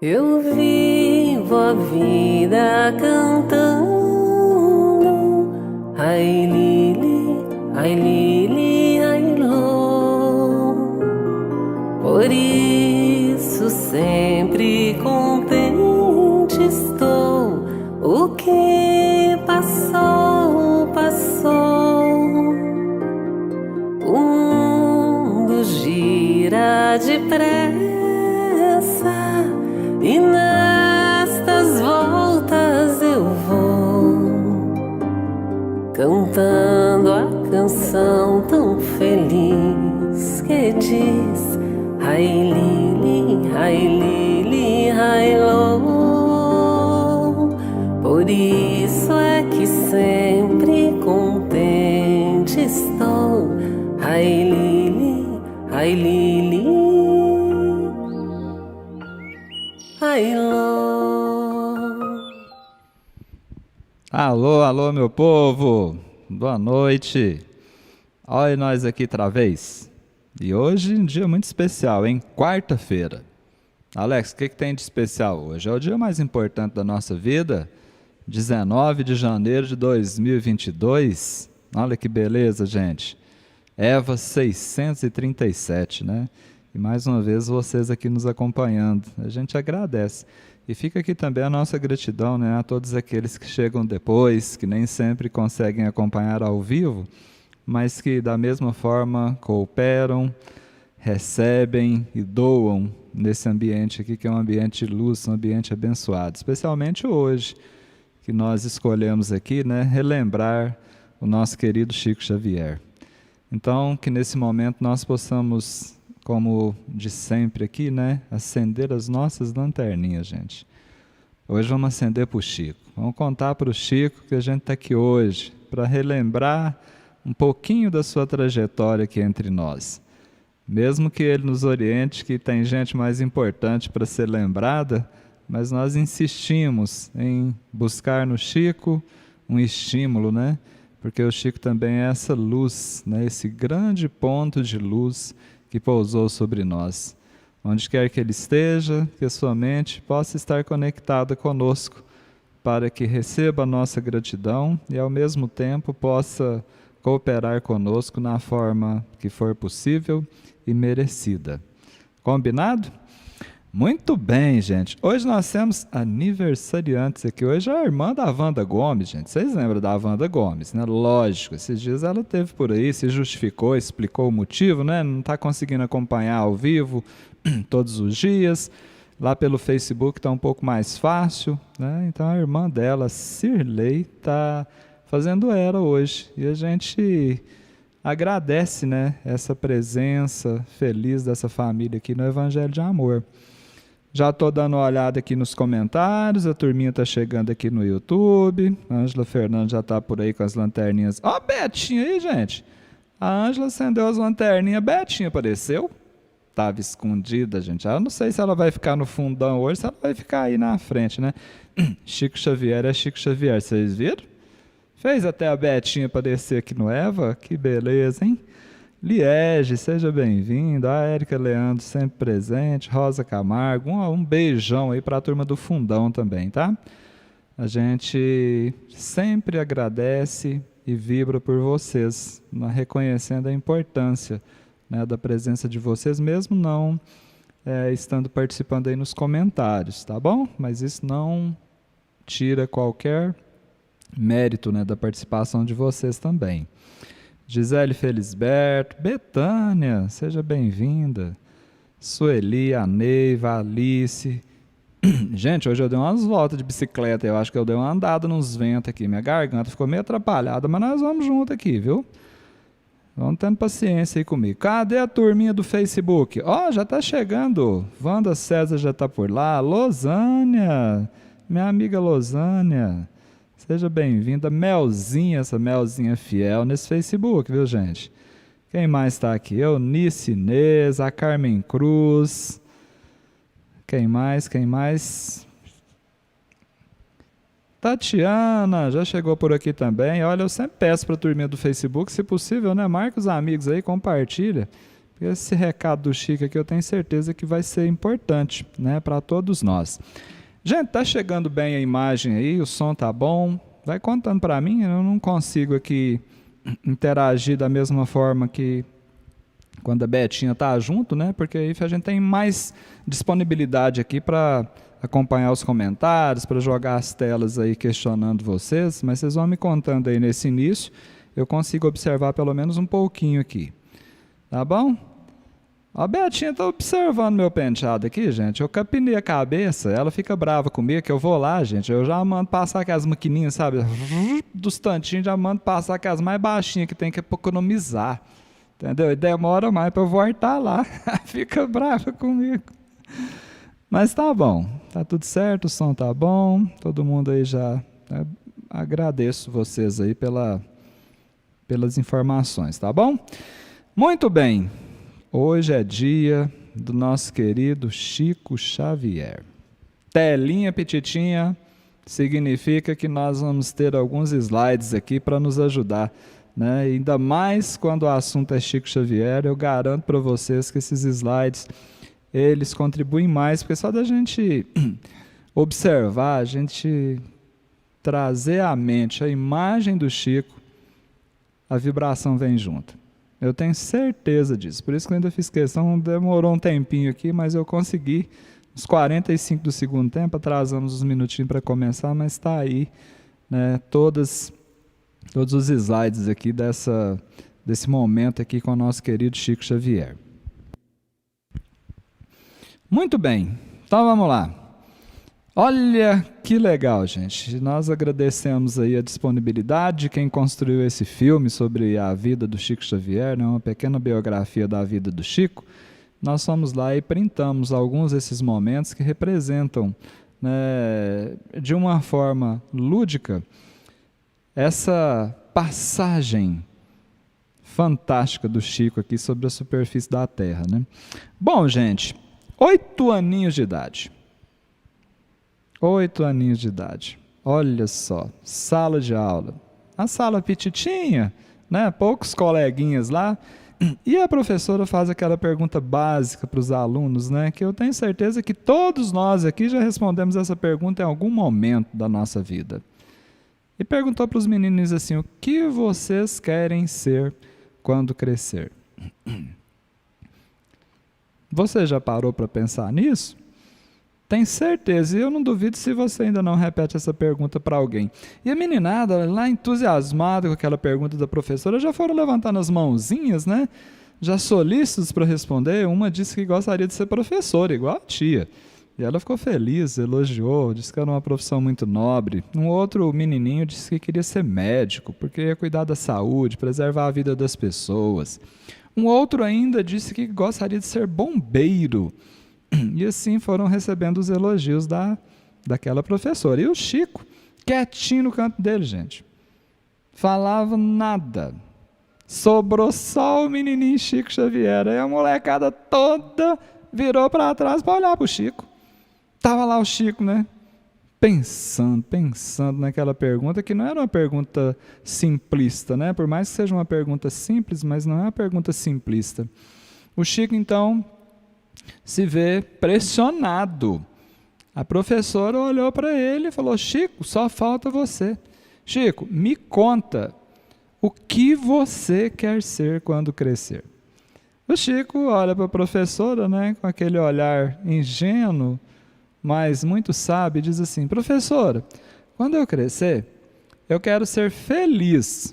Eu vivo a vida cantando, ai Lili, ai Lô. Por isso sempre contente estou. O que passou, passou. O mundo gira depressa e nestas voltas eu vou cantando a canção tão feliz que diz ai Lili, ai Lô. Por isso é que sempre contente estou. Ai Lili, ai Lô. Alô, alô, meu povo, boa noite. Olha nós aqui outra vez. E hoje um dia muito especial, hein? Quarta-feira. Alex, o que tem de especial hoje? É o dia mais importante da nossa vida, 19 de janeiro de 2022. Olha que beleza, gente. Eva 637, né? E mais uma vez vocês aqui nos acompanhando. A gente agradece. E fica aqui também a nossa gratidão, né, a todos aqueles que chegam depois, que nem sempre conseguem acompanhar ao vivo, mas que da mesma forma cooperam, recebem e doam nesse ambiente aqui, que é um ambiente de luz, um ambiente abençoado. Especialmente hoje, que nós escolhemos aqui, né, relembrar o nosso querido Chico Xavier. Então, que nesse momento nós possamos, como de sempre aqui, né, acender as nossas lanterninhas, gente. Hoje vamos acender para o Chico. Vamos contar para o Chico que a gente está aqui hoje para relembrar um pouquinho da sua trajetória aqui entre nós. Mesmo que ele nos oriente que tem gente mais importante para ser lembrada, mas nós insistimos em buscar no Chico um estímulo, né? Porque o Chico também é essa luz, né? Esse grande ponto de luz que pousou sobre nós. Onde quer que ele esteja, que a sua mente possa estar conectada conosco, para que receba a nossa gratidão e ao mesmo tempo possa cooperar conosco na forma que for possível e merecida. Combinado? Muito bem, gente. Hoje nós temos aniversariantes aqui. Hoje é a irmã da Wanda Gomes, gente. Vocês lembram da Wanda Gomes, né? Lógico, esses dias ela esteve por aí, se justificou, explicou o motivo, né? Não está conseguindo acompanhar ao vivo todos os dias. Lá pelo Facebook está um pouco mais fácil, né? Então a irmã dela, Cirlei, está fazendo era hoje. E a gente agradece, né, essa presença feliz dessa família aqui no Evangelho de Amor. Já estou dando uma olhada aqui nos comentários, a turminha está chegando aqui no YouTube, a Ângela Fernandes já está por aí com as lanterninhas. Ó, a Betinha aí, gente. A Ângela acendeu as lanterninhas, a Betinha apareceu. Estava escondida, gente. Eu não sei se ela vai ficar no fundão hoje, se ela vai ficar aí na frente, né? Chico Xavier é Chico Xavier, vocês viram? Fez até a Betinha aparecer aqui no Eva, que beleza, hein? Liege, seja bem-vindo. A Érica Leandro sempre presente. Rosa Camargo, um beijão aí para a turma do Fundão também, tá? A gente sempre agradece e vibra por vocês, reconhecendo a importância, né, da presença de vocês, mesmo não estando participando aí nos comentários, tá bom? Mas isso não tira qualquer mérito, né, da participação de vocês também. Gisele Felisberto, Betânia, seja bem-vinda. Sueli, a Neiva, a Alice. Gente, hoje eu dei umas voltas de bicicleta, eu acho que eu dei uma andada nos ventos aqui, minha garganta ficou meio atrapalhada, mas nós vamos junto aqui, viu? Vamos tendo paciência aí comigo. Cadê a turminha do Facebook? Ó, já tá chegando. Wanda César já tá por lá. Losânia, minha amiga Losânia. Seja bem-vinda, Melzinha, essa Melzinha fiel nesse Facebook, viu, gente? Quem mais está aqui? Eunice Inês, a Carmen Cruz. Quem mais? Tatiana, já chegou por aqui também. Olha, eu sempre peço para a turminha do Facebook, se possível, né? Marca os amigos aí, compartilha. Esse recado do Chico aqui eu tenho certeza que vai ser importante, né, para todos nós. Gente, tá chegando bem a imagem aí, o som tá bom? Vai contando para mim, eu não consigo aqui interagir da mesma forma que quando a Betinha tá junto, né? Porque aí a gente tem mais disponibilidade aqui para acompanhar os comentários, para jogar as telas aí questionando vocês, mas vocês vão me contando aí nesse início, eu consigo observar pelo menos um pouquinho aqui. Tá bom? A Betinha tá observando meu penteado aqui, gente. Eu capinei a cabeça, ela fica brava comigo, que eu vou lá, gente. Eu já mando passar aquelas maquininhas, sabe? Dos tantinhos, já mando passar aquelas mais baixinhas que tem que economizar. Entendeu? E demora mais para eu voltar lá. Fica brava comigo. Mas tá bom. Tá tudo certo, o som tá bom. Todo mundo aí já... agradeço vocês aí pelas informações, tá bom? Muito bem. Hoje é dia do nosso querido Chico Xavier. Telinha petitinha significa que nós vamos ter alguns slides aqui para nos ajudar, né? Ainda mais quando o assunto é Chico Xavier, eu garanto para vocês que esses slides, eles contribuem mais, porque só da gente observar, a gente trazer à mente a imagem do Chico, a vibração vem junto. Eu tenho certeza disso, por isso que eu ainda fiz questão, demorou um tempinho aqui, mas eu consegui, uns 45 do segundo tempo, atrasamos uns minutinhos para começar, mas está aí, né, todos os slides aqui desse momento aqui com o nosso querido Chico Xavier. Muito bem, então vamos lá. Olha que legal, gente. Nós agradecemos aí a disponibilidade de quem construiu esse filme sobre a vida do Chico Xavier, né? Uma pequena biografia da vida do Chico. Nós fomos lá e printamos alguns desses momentos que representam, né, de uma forma lúdica essa passagem fantástica do Chico aqui sobre a superfície da Terra, né? Bom, gente, 8 aninhos de idade. 8 aninhos de idade. Olha só, sala de aula. A sala petitinha, né? Poucos coleguinhas lá. E a professora faz aquela pergunta básica para os alunos, né? Que eu tenho certeza que todos nós aqui já respondemos essa pergunta em algum momento da nossa vida. E perguntou para os meninos assim: o que vocês querem ser quando crescer? Você já parou para pensar nisso? Tem certeza, e eu não duvido se você ainda não repete essa pergunta para alguém. E a meninada, lá entusiasmada com aquela pergunta da professora, já foram levantando as mãozinhas, né? Já solícitos para responder. Uma disse que gostaria de ser professora, igual a tia. E ela ficou feliz, elogiou, disse que era uma profissão muito nobre. Um outro menininho disse que queria ser médico, porque ia cuidar da saúde, preservar a vida das pessoas. Um outro ainda disse que gostaria de ser bombeiro. E assim foram recebendo os elogios daquela professora. E o Chico, quietinho no canto dele, gente. Falava nada. Sobrou só o menininho Chico Xavier. Aí a molecada toda virou para trás para olhar para o Chico. Tava lá o Chico, né? Pensando naquela pergunta, que não era uma pergunta simplista, né? Por mais que seja uma pergunta simples, mas não é uma pergunta simplista. O Chico, então, se vê pressionado. A professora olhou para ele e falou: Chico, só falta você. Chico, me conta, o que você quer ser quando crescer? O Chico olha para a professora, né, com aquele olhar ingênuo, mas muito sábio, e diz assim: professora, quando eu crescer, eu quero ser feliz.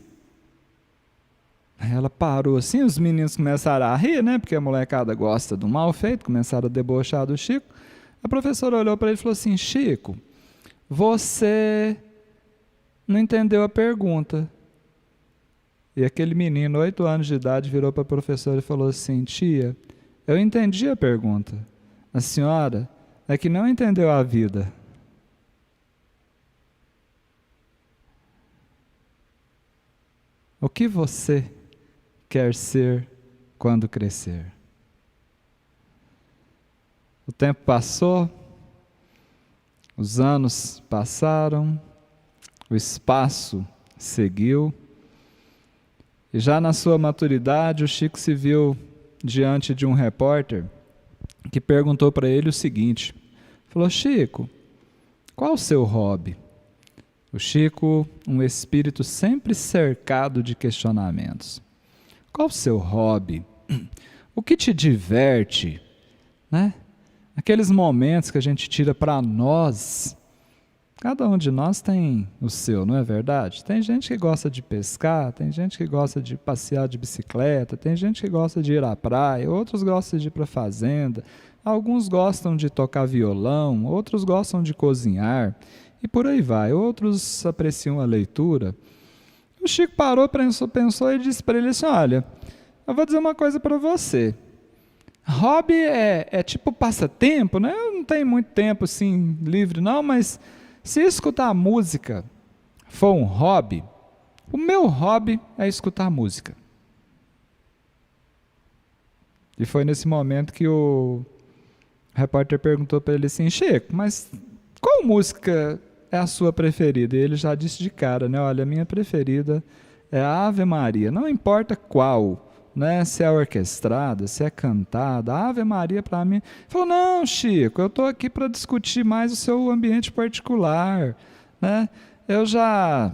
Ela parou assim, os meninos começaram a rir, né? Porque a molecada gosta do mal feito, começaram a debochar do Chico. A professora olhou para ele e falou assim: Chico, você não entendeu a pergunta. E aquele menino, 8 anos de idade, virou para a professora e falou assim: tia, eu entendi a pergunta. A senhora é que não entendeu a vida. O que você quer ser quando crescer? O tempo passou, os anos passaram, o espaço seguiu, e já na sua maturidade o Chico se viu diante de um repórter que perguntou para ele o seguinte, falou: Chico, qual o seu hobby? O Chico, um espírito sempre cercado de questionamentos. Qual o seu hobby? O que te diverte? Né? Aqueles momentos que a gente tira para nós. Cada um de nós tem o seu, não é verdade? Tem gente que gosta de pescar, tem gente que gosta de passear de bicicleta, tem gente que gosta de ir à praia, outros gostam de ir para a fazenda, alguns gostam de tocar violão, outros gostam de cozinhar, e por aí vai. Outros apreciam a leitura. O Chico parou, pensou e disse para ele assim: olha, eu vou dizer uma coisa para você. Hobby é tipo passatempo, né? Eu não tenho muito tempo assim livre não, mas se escutar música for um hobby, o meu hobby é escutar música. E foi nesse momento que o repórter perguntou para ele assim: Chico, mas qual música é a sua preferida? E ele já disse de cara, né? Olha, a minha preferida é a Ave Maria, não importa qual. Né, se é orquestrada, se é cantada, a Ave Maria para mim. Ele falou: não, Chico, eu estou aqui para discutir mais o seu ambiente particular, né? Eu já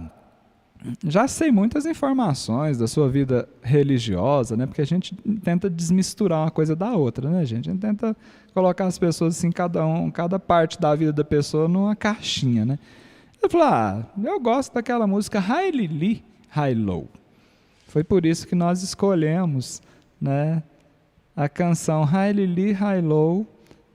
sei muitas informações da sua vida religiosa, né? Porque a gente tenta desmisturar uma coisa da outra, né, gente? A gente tenta colocar as pessoas assim, cada parte da vida da pessoa numa caixinha, né? Ele falou: eu gosto daquela música High Lili, High Low. Foi por isso que nós escolhemos, né, a canção High Lili, High Low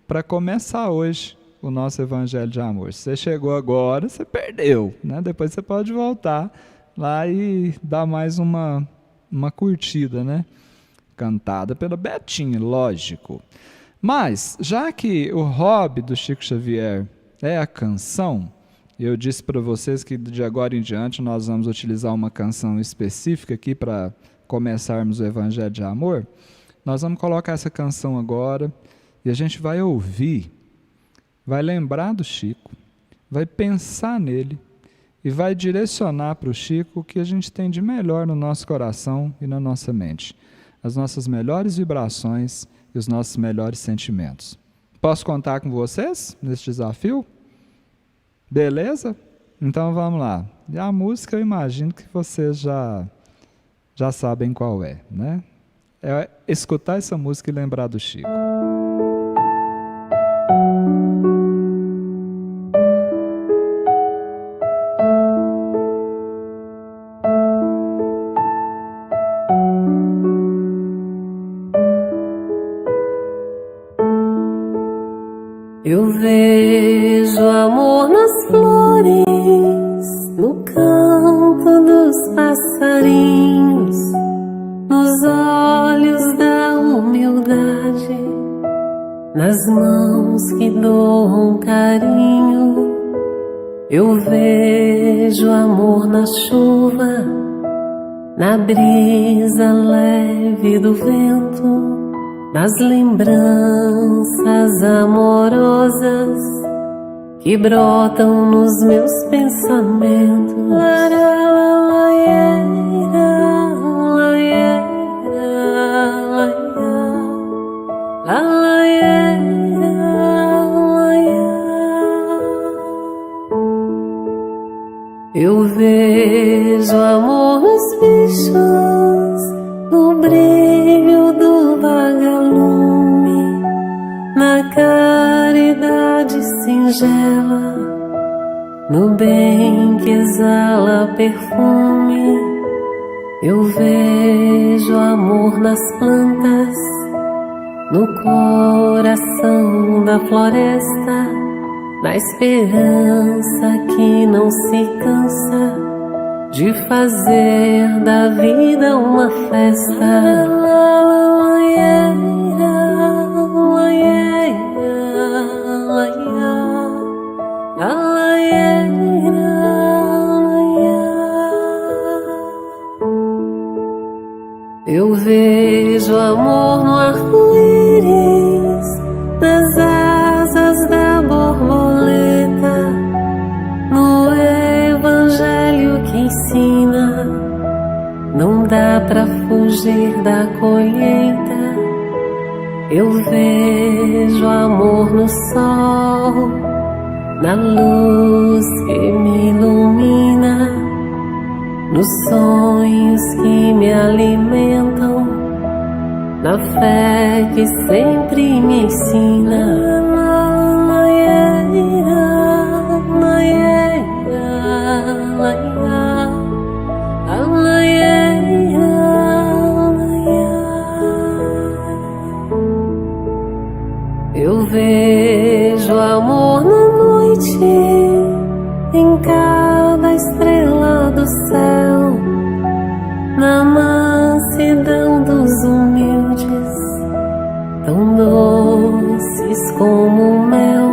para começar hoje o nosso Evangelho de Amor. Se você chegou agora, você perdeu, né? Depois você pode voltar lá e dar mais uma curtida, né? Cantada pela Betinha, lógico. Mas, já que o hobby do Chico Xavier é a canção, eu disse para vocês que de agora em diante nós vamos utilizar uma canção específica aqui para começarmos o Evangelho de Amor. Nós vamos colocar essa canção agora e a gente vai ouvir, vai lembrar do Chico, vai pensar nele e vai direcionar para o Chico o que a gente tem de melhor no nosso coração e na nossa mente. As nossas melhores vibrações e os nossos melhores sentimentos. Posso contar com vocês nesse desafio? Beleza? Então vamos lá. E a música eu imagino que vocês já sabem qual é, né? É escutar essa música e lembrar do Chico. Eu vejo amor nas flores, no canto dos passarinhos, nos olhos da humildade, nas mãos que doam carinho. Eu vejo amor na chuva, na brisa leve do vento, nas lembranças amorosas que brotam nos meus pensamentos. Eu vejo amor nos bichos, no brilho do vagalume, na caridade singela, no bem que exala perfume. Eu vejo amor nas plantas, no coração da floresta, na esperança que não se cansa de fazer da vida uma festa. Eu vejo amor no arco-íris, nas asas da borboleta, no evangelho que ensina, não dá pra fugir da colheita. Eu vejo amor no sol, na luz que me ilumina, nos sonhos que me alimentam, na fé que sempre me ensina. Eu vejo amor na noite, em cada estrela do céu, na mansidão dos humildes, tão doces como o mel.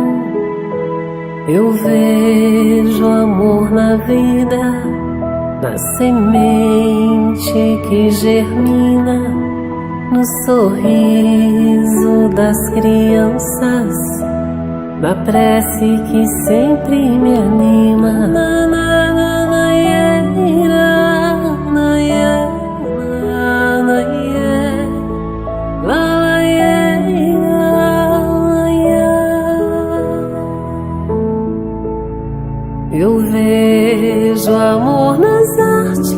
Eu vejo amor na vida, na semente que germina, no sorriso das crianças, na prece que sempre me anima. Eu vejo amor nas artes,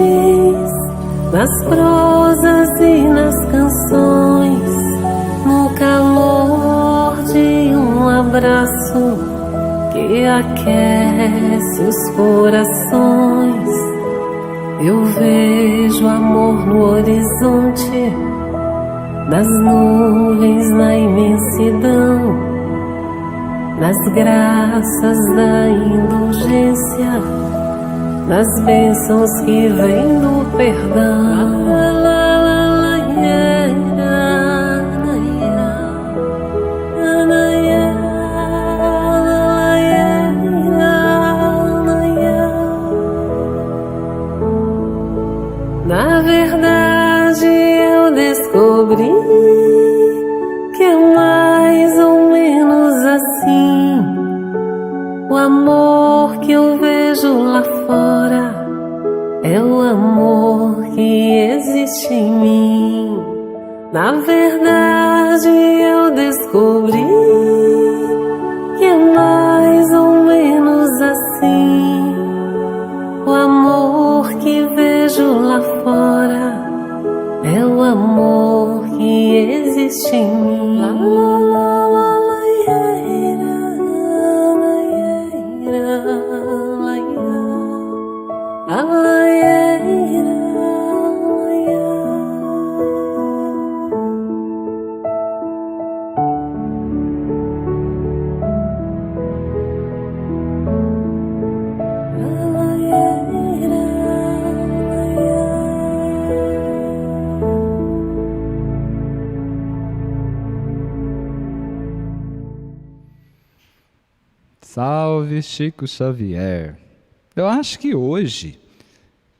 nas prosas e nas canções, no calor de um abraço que aquece os corações. Eu vejo amor no horizonte, nas nuvens, na imensidão, nas graças da indulgência, nas bênçãos que vêm do perdão. Na verdade eu descobri que é mais ou menos assim. O amor que eu vejo lá fora é o amor que existe em mim. Na verdade eu descobri que é mais ou menos assim. O amor que vejo lá fora é o amor que existe em mim. Salve Chico Xavier. Eu acho que hoje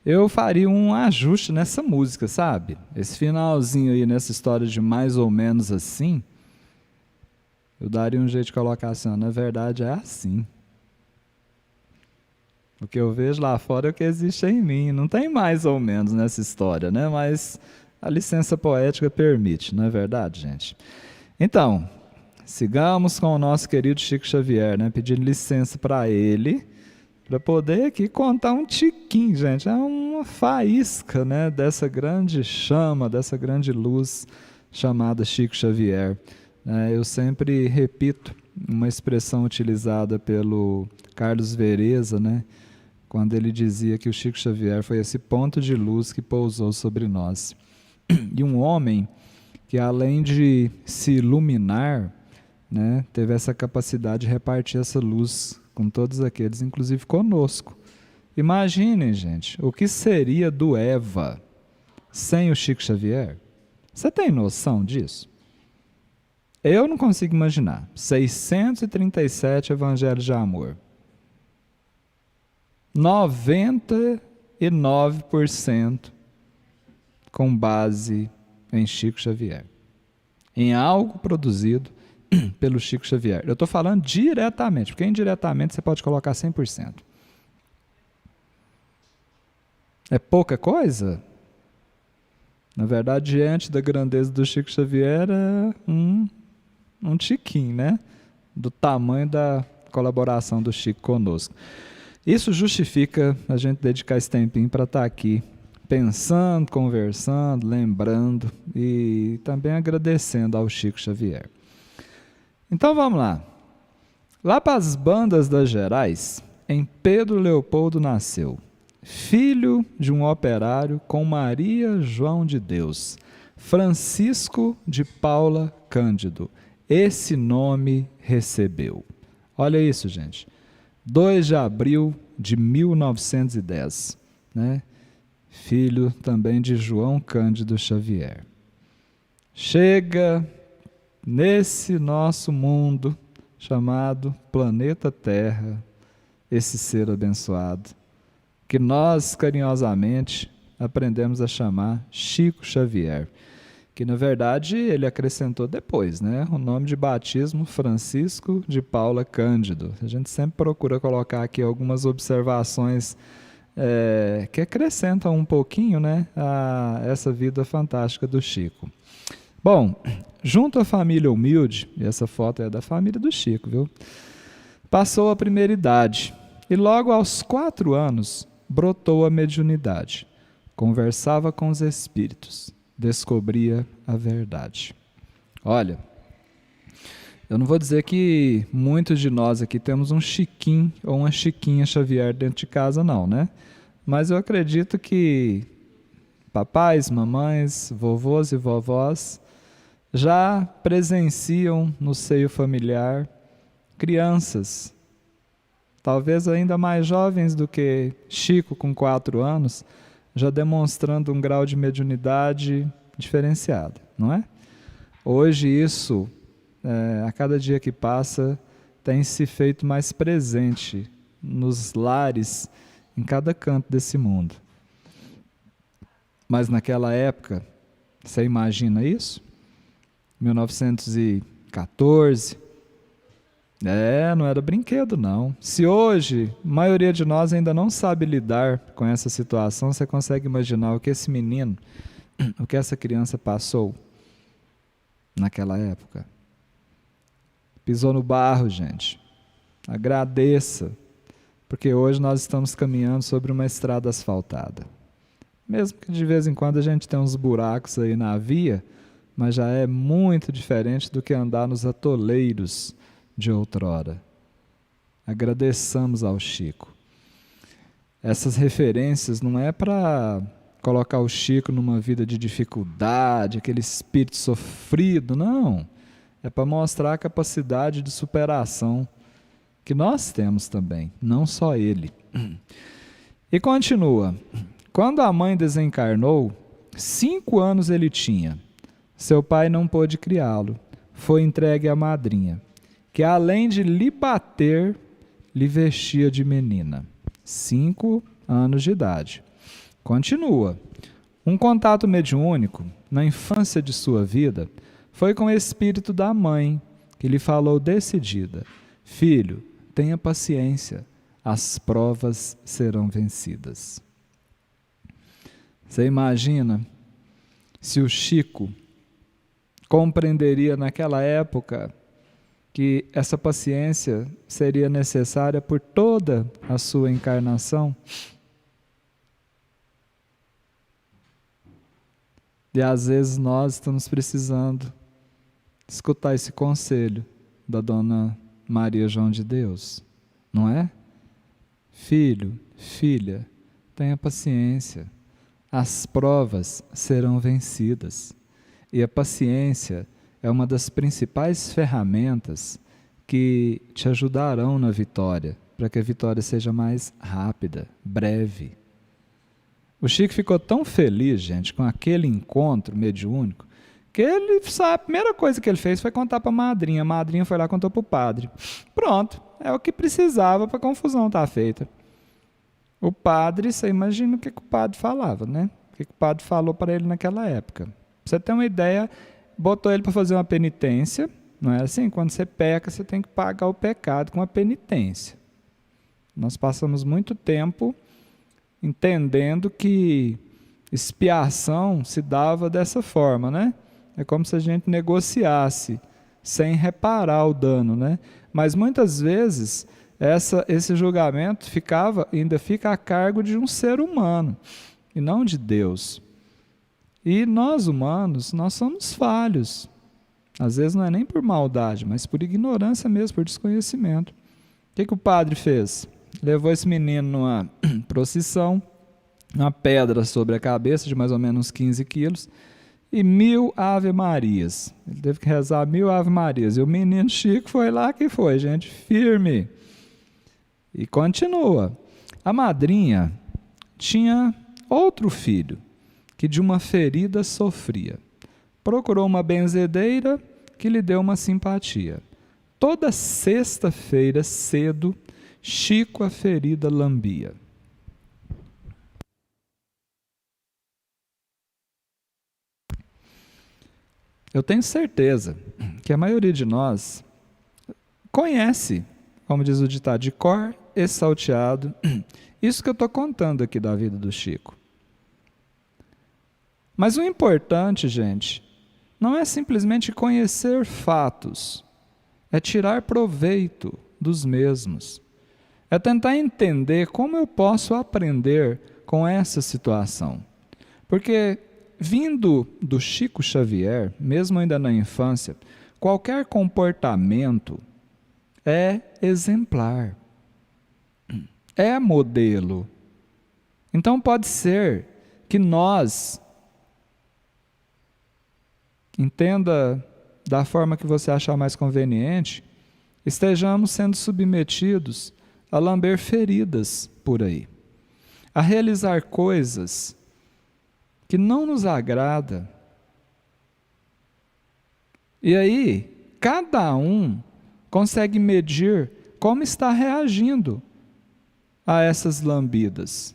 eu faria um ajuste nessa música, sabe? Esse finalzinho aí, nessa história de mais ou menos assim, eu daria um jeito de colocar assim, ó, na verdade é assim. O que eu vejo lá fora é o que existe em mim. Não tem mais ou menos nessa história, né? Mas a licença poética permite, não é verdade, gente? Então, sigamos com o nosso querido Chico Xavier, né? Pedindo licença para ele, para poder aqui contar um tiquinho, gente. É uma faísca, né? Dessa grande chama, dessa grande luz chamada Chico Xavier. Eu sempre repito uma expressão utilizada pelo Carlos Vereza, né? Quando ele dizia que o Chico Xavier foi esse ponto de luz que pousou sobre nós. E um homem que, além de se iluminar, né, teve essa capacidade de repartir essa luz com todos aqueles, inclusive conosco. Imaginem, gente, o que seria do Eva sem o Chico Xavier? Você tem noção disso? Eu não consigo imaginar. 637 evangelhos de amor. 99% com base em Chico Xavier. Em algo produzido pelo Chico Xavier. Eu estou falando diretamente, porque indiretamente você pode colocar 100%. É pouca coisa? Na verdade, diante da grandeza do Chico Xavier, é um tiquinho, né? Do tamanho da colaboração do Chico conosco. Isso justifica a gente dedicar esse tempinho para estar aqui pensando, conversando, lembrando e também agradecendo ao Chico Xavier. Então vamos lá. Lá para as bandas das Gerais, em Pedro Leopoldo nasceu, filho de um operário com Maria João de Deus, Francisco de Paula Cândido. Esse nome recebeu. Olha isso, gente. 2 de abril de 1910, né? Filho também de João Cândido Xavier. Chega nesse nosso mundo chamado planeta Terra, esse ser abençoado, que nós carinhosamente aprendemos a chamar Chico Xavier, que na verdade ele acrescentou depois, né? O nome de batismo Francisco de Paula Cândido. A gente sempre procura colocar aqui algumas observações que acrescentam um pouquinho, né, a essa vida fantástica do Chico. Bom, junto à família humilde, e essa foto é da família do Chico, viu? Passou a primeira idade e logo aos 4 anos brotou a mediunidade. Conversava com os espíritos, descobria a verdade. Olha, eu não vou dizer que muitos de nós aqui temos um Chiquinho ou uma Chiquinha Xavier dentro de casa, não, né? Mas eu acredito que papais, mamães, vovôs e vovós já presenciam no seio familiar crianças, talvez ainda mais jovens do que Chico com 4 anos, já demonstrando um grau de mediunidade diferenciado, não é? Hoje isso, a cada dia que passa, tem se feito mais presente nos lares, em cada canto desse mundo. Mas naquela época, você imagina isso? 1914, não era brinquedo não. Se hoje, a maioria de nós ainda não sabe lidar com essa situação, você consegue imaginar o que esse menino, o que essa criança passou naquela época? Pisou no barro, gente. Agradeça, porque hoje nós estamos caminhando sobre uma estrada asfaltada. Mesmo que de vez em quando a gente tenha uns buracos aí na via, mas já é muito diferente do que andar nos atoleiros de outrora. Agradeçamos ao Chico. Essas referências não é para colocar o Chico numa vida de dificuldade, aquele espírito sofrido, não. É para mostrar a capacidade de superação que nós temos também, não só ele. E continua. Quando a mãe desencarnou, 5 anos ele tinha. Seu pai não pôde criá-lo. Foi entregue à madrinha, que além de lhe bater, lhe vestia de menina. 5 anos de idade. Continua. Um contato mediúnico, na infância de sua vida, foi com o espírito da mãe, que lhe falou decidida: filho, tenha paciência, as provas serão vencidas. Você imagina se o Chico compreenderia naquela época que essa paciência seria necessária por toda a sua encarnação? E às vezes nós estamos precisando escutar esse conselho da Dona Maria João de Deus, não é? Filho, filha, tenha paciência, as provas serão vencidas. E a paciência é uma das principais ferramentas que te ajudarão na vitória, para que a vitória seja mais rápida, breve. O Chico ficou tão feliz, gente, com aquele encontro mediúnico, que a primeira coisa que ele fez foi contar para a madrinha. A madrinha foi lá e contou para o padre. Pronto, é o que precisava para a confusão estar feita. O padre, você imagina o que o padre falava, né? O que o padre falou para ele naquela época. Pra você ter uma ideia, botou ele para fazer uma penitência. Não é assim? Quando você peca, você tem que pagar o pecado com a penitência. Nós passamos muito tempo entendendo que expiação se dava dessa forma, né? É como se a gente negociasse sem reparar o dano, né? Mas muitas vezes esse julgamento ainda fica a cargo de um ser humano e não de Deus. E nós humanos, nós somos falhos. Às vezes não é nem por maldade, mas por ignorância mesmo, por desconhecimento. O que o padre fez? Levou esse menino numa procissão, uma pedra sobre a cabeça de mais ou menos 15 quilos e 1000 Ave Marias. Ele teve que rezar 1000 Ave Marias. E o menino Chico foi lá que foi, gente, firme. E continua. A madrinha tinha outro filho que de uma ferida sofria. Procurou uma benzedeira que lhe deu uma simpatia. Toda sexta-feira cedo, Chico a ferida lambia. Eu tenho certeza que a maioria de nós conhece, como diz o ditado, de cor e salteado, isso que eu estou contando aqui da vida do Chico. Mas o importante, gente, não é simplesmente conhecer fatos, é tirar proveito dos mesmos. É tentar entender como eu posso aprender com essa situação. Porque, vindo do Chico Xavier, mesmo ainda na infância, qualquer comportamento é exemplar, é modelo. Então pode ser que nós, entenda da forma que você achar mais conveniente, estejamos sendo submetidos a lamber feridas por aí, a realizar coisas que não nos agrada. E aí, cada um consegue medir como está reagindo a essas lambidas.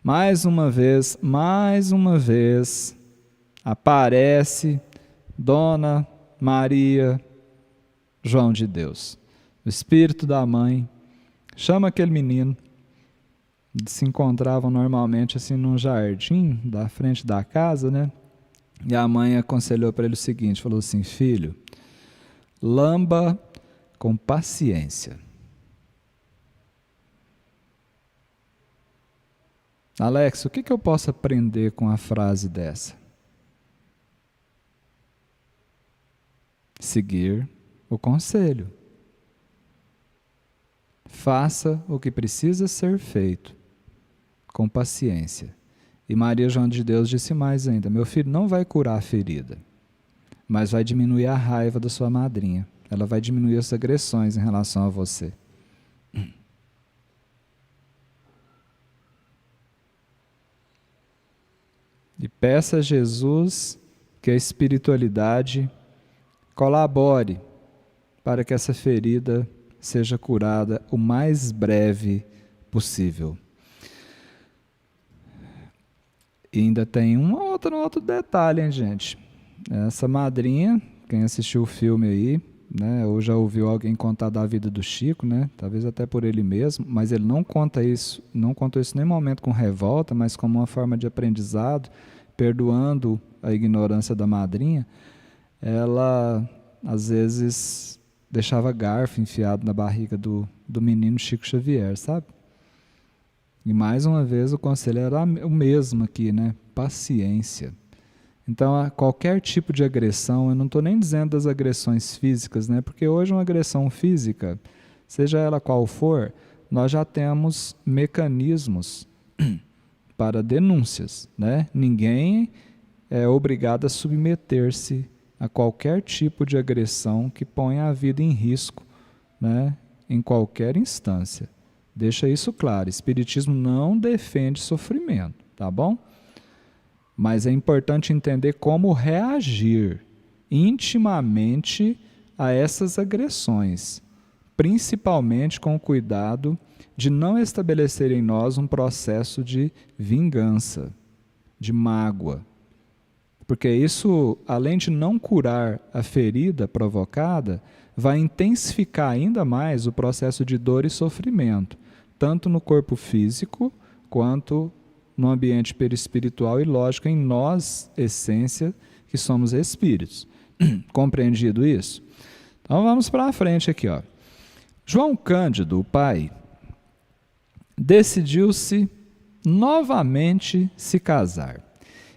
Mais uma vez, aparece Dona Maria João de Deus, o Espírito da Mãe, chama aquele menino. Eles se encontravam normalmente assim num jardim da frente da casa, né? E a mãe aconselhou para ele o seguinte, falou assim: filho, lamba com paciência. Alex, o que eu posso aprender com a frase dessa? Seguir o conselho. Faça o que precisa ser feito, com paciência. E Maria João de Deus disse mais ainda: meu filho, não vai curar a ferida, mas vai diminuir a raiva da sua madrinha. Ela vai diminuir as agressões em relação a você. E peça a Jesus que a espiritualidade colabore para que essa ferida seja curada o mais breve possível. E ainda tem um outro detalhe, hein, gente? Essa madrinha, quem assistiu o filme aí, né, ou já ouviu alguém contar da vida do Chico, né, talvez até por ele mesmo, mas ele não contou isso em nenhum momento com revolta, mas como uma forma de aprendizado, perdoando a ignorância da madrinha. Ela, às vezes, deixava garfo enfiado na barriga do menino Chico Xavier, sabe? E mais uma vez o conselho era o mesmo aqui, né? Paciência. Então, qualquer tipo de agressão, eu não estou nem dizendo das agressões físicas, né? Porque hoje uma agressão física, seja ela qual for, nós já temos mecanismos para denúncias, né? Ninguém é obrigado a submeter-se a qualquer tipo de agressão que ponha a vida em risco, né? Em qualquer instância. Deixa isso claro, Espiritismo não defende sofrimento, tá bom? Mas é importante entender como reagir intimamente a essas agressões, principalmente com o cuidado de não estabelecer em nós um processo de vingança, de mágoa. Porque isso, além de não curar a ferida provocada, vai intensificar ainda mais o processo de dor e sofrimento, tanto no corpo físico, quanto no ambiente perispiritual e, lógico, em nós, essência, que somos espíritos. Compreendido isso? Então vamos para frente aqui, ó. João Cândido, o pai, decidiu-se novamente se casar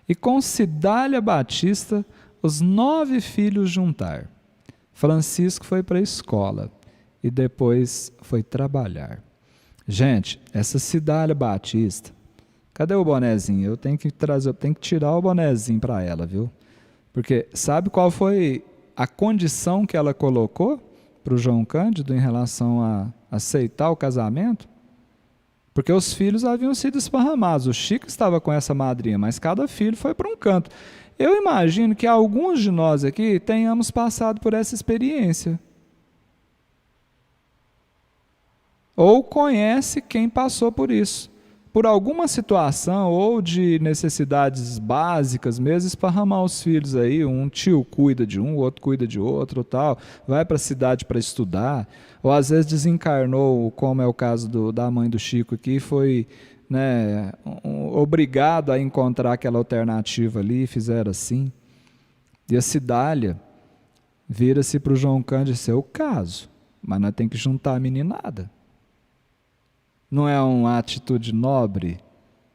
e com Cidália Batista os 9 filhos juntar. Francisco foi para a escola e depois foi trabalhar. Gente, essa Cidália Batista, cadê o bonezinho? Eu tenho que tirar o bonezinho para ela, viu? Porque sabe qual foi a condição que ela colocou para o João Cândido em relação a aceitar o casamento? Porque os filhos haviam sido esparramados. O Chico estava com essa madrinha, mas cada filho foi para um canto. Eu imagino que alguns de nós aqui tenhamos passado por essa experiência. Ou conhece quem passou por isso. Por alguma situação ou de necessidades básicas mesmo, esparramar os filhos aí, um tio cuida de um, o outro cuida de outro, tal, vai para a cidade para estudar, ou às vezes desencarnou, como é o caso da mãe do Chico aqui, foi, né, obrigado a encontrar aquela alternativa ali, fizeram assim. E a Cidália vira-se para o João Cândido e diz: é o caso, mas nós temos que juntar a meninada. Não é uma atitude nobre?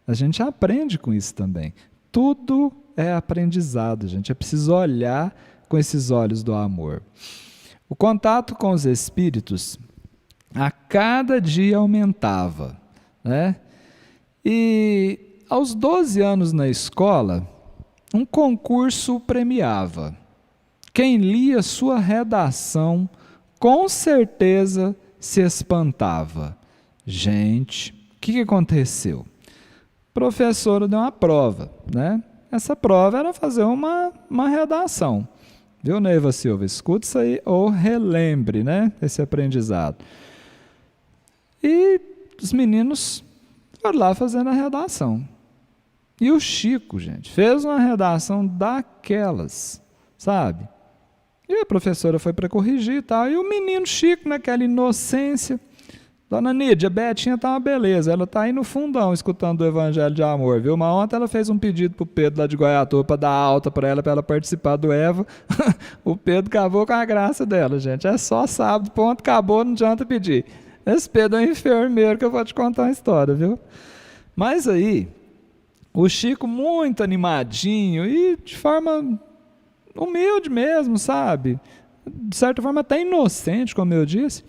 A gente aprende com isso também. Tudo é aprendizado, gente. É preciso olhar com esses olhos do amor. O contato com os espíritos a cada dia aumentava, né? E aos 12 anos na escola, um concurso premiava. Quem lia sua redação, com certeza se espantava. Gente, o que aconteceu? A professora deu uma prova, né? Essa prova era fazer uma redação. Viu, Neiva Silva? Escute isso aí ou relembre, né, esse aprendizado. E os meninos foram lá fazendo a redação. E o Chico, gente, fez uma redação daquelas, sabe? E a professora foi para corrigir e tal. E o menino Chico, naquela inocência... Dona Nídia, Betinha tá uma beleza, ela tá aí no fundão escutando o Evangelho de Amor, viu? Mas ontem ela fez um pedido pro Pedro lá de Goiatuba para dar alta para ela participar do Eva. O Pedro acabou com a graça dela, gente. É só sábado, ponto, acabou, não adianta pedir. Esse Pedro é um enfermeiro que eu vou te contar uma história, viu? Mas aí, o Chico muito animadinho e de forma humilde mesmo, sabe? De certa forma até inocente, como eu disse.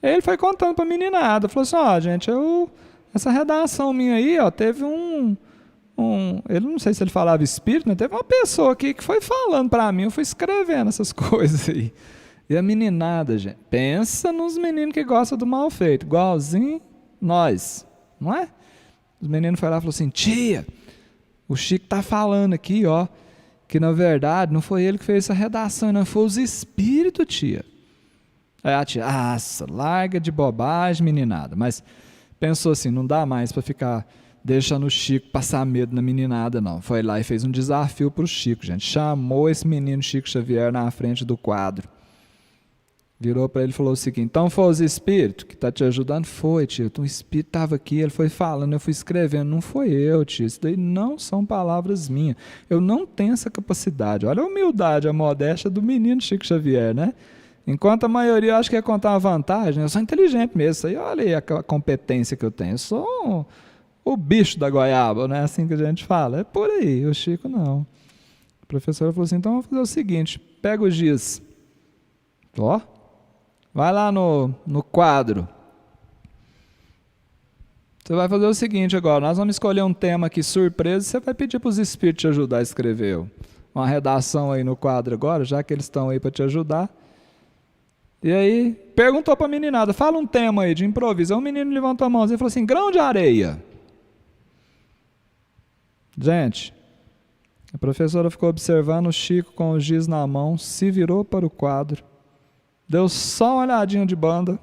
Ele foi contando para a meninada, falou assim: ó, gente, essa redação minha aí, ó, teve ele não sei se ele falava espírito, né? Teve uma pessoa aqui que foi falando para mim, eu fui escrevendo essas coisas aí. E a meninada, gente, pensa nos meninos que gostam do mal feito, igualzinho nós, não é? Os meninos foram lá e falaram assim: tia, o Chico tá falando aqui, ó, que na verdade não foi ele que fez essa redação, não, foi os espíritos, tia. Aí a tia, larga de bobagem, meninada. Mas pensou assim, não dá mais para ficar deixando o Chico passar medo na meninada, não. Foi lá e fez um desafio para o Chico, gente. Chamou esse menino Chico Xavier na frente do quadro. Virou para ele e falou o seguinte: então foi os espíritos que tá te ajudando? Foi, tia. Um espírito estava aqui, ele foi falando, eu fui escrevendo. Não foi eu, tia. Isso daí não são palavras minhas. Eu não tenho essa capacidade. Olha a humildade, a modéstia do menino Chico Xavier, né? Enquanto a maioria eu acho que ia contar uma vantagem, eu sou inteligente mesmo, isso aí, olha aí a competência que eu tenho, eu sou o bicho da goiaba, não é assim que a gente fala, é por aí, o Chico não. A professora falou assim: então vamos fazer o seguinte, pega o giz, ó, vai lá no quadro, você vai fazer o seguinte agora, nós vamos escolher um tema aqui surpresa, você vai pedir para os espíritos te ajudar a escrever uma redação aí no quadro agora, já que eles estão aí para te ajudar. E aí, perguntou para a meninada, fala um tema aí de improviso. Aí o menino levantou a mãozinha e falou assim: grão de areia. Gente, a professora ficou observando o Chico com o giz na mão, se virou para o quadro, deu só uma olhadinha de banda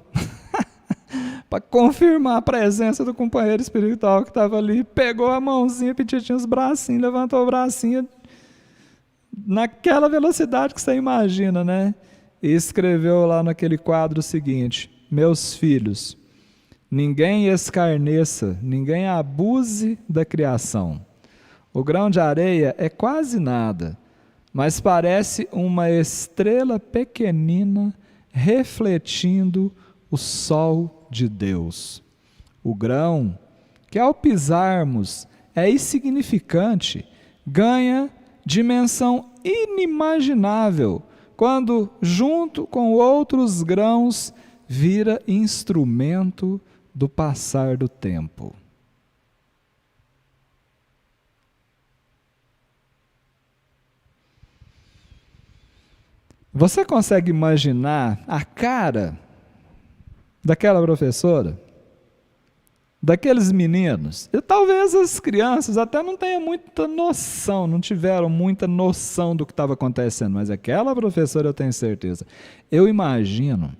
para confirmar a presença do companheiro espiritual que estava ali, pegou a mãozinha, petitinha os bracinhos, levantou o bracinho naquela velocidade que você imagina, né? E escreveu lá naquele quadro o seguinte: meus filhos, ninguém escarneça, ninguém abuse da criação. O grão de areia é quase nada. mas parece uma estrela pequenina refletindo o sol de Deus. O grão, que ao pisarmos é insignificante, ganha dimensão inimaginável quando, junto com outros grãos, vira instrumento do passar do tempo. Você consegue imaginar a cara daquela professora? Daqueles meninos? E talvez as crianças até não tenham muita noção, não tiveram muita noção do que estava acontecendo, mas aquela professora eu tenho certeza. Eu imagino,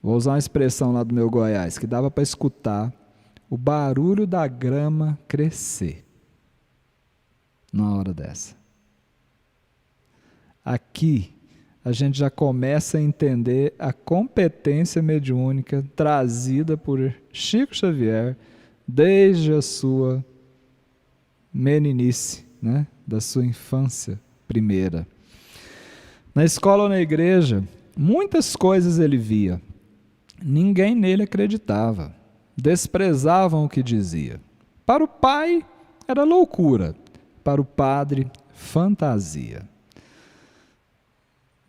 vou usar uma expressão lá do meu Goiás, que dava para escutar o barulho da grama crescer numa hora dessa. Aqui a gente já começa a entender a competência mediúnica trazida por Chico Xavier desde a sua meninice, né? Da sua infância primeira. Na escola ou na igreja, muitas coisas ele via. Ninguém nele acreditava. Desprezavam o que dizia. Para o pai, era loucura. Para o padre, fantasia.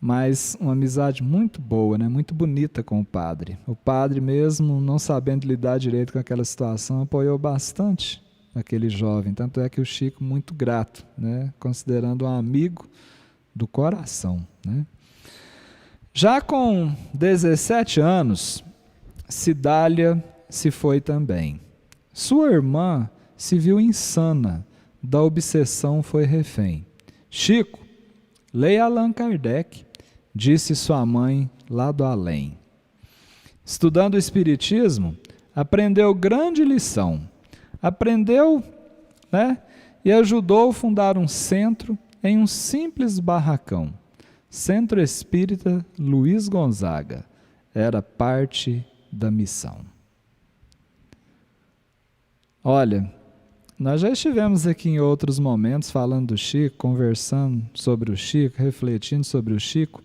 Mas uma amizade muito boa, né? Muito bonita com o padre. O padre mesmo, não sabendo lidar direito com aquela situação, apoiou bastante aquele jovem. Tanto é que o Chico, muito grato, né? Considerando um amigo do coração, né? Já com 17 anos, Cidália se foi também. Sua irmã se viu insana, da obsessão foi refém. Chico, leia Allan Kardec, disse sua mãe lá do além. Estudando o Espiritismo, aprendeu grande lição. Aprendeu, né, e ajudou a fundar um centro em um simples barracão. Centro Espírita Luiz Gonzaga. Era parte da missão. Olha, nós já estivemos aqui em outros momentos falando do Chico, conversando sobre o Chico, refletindo sobre o Chico.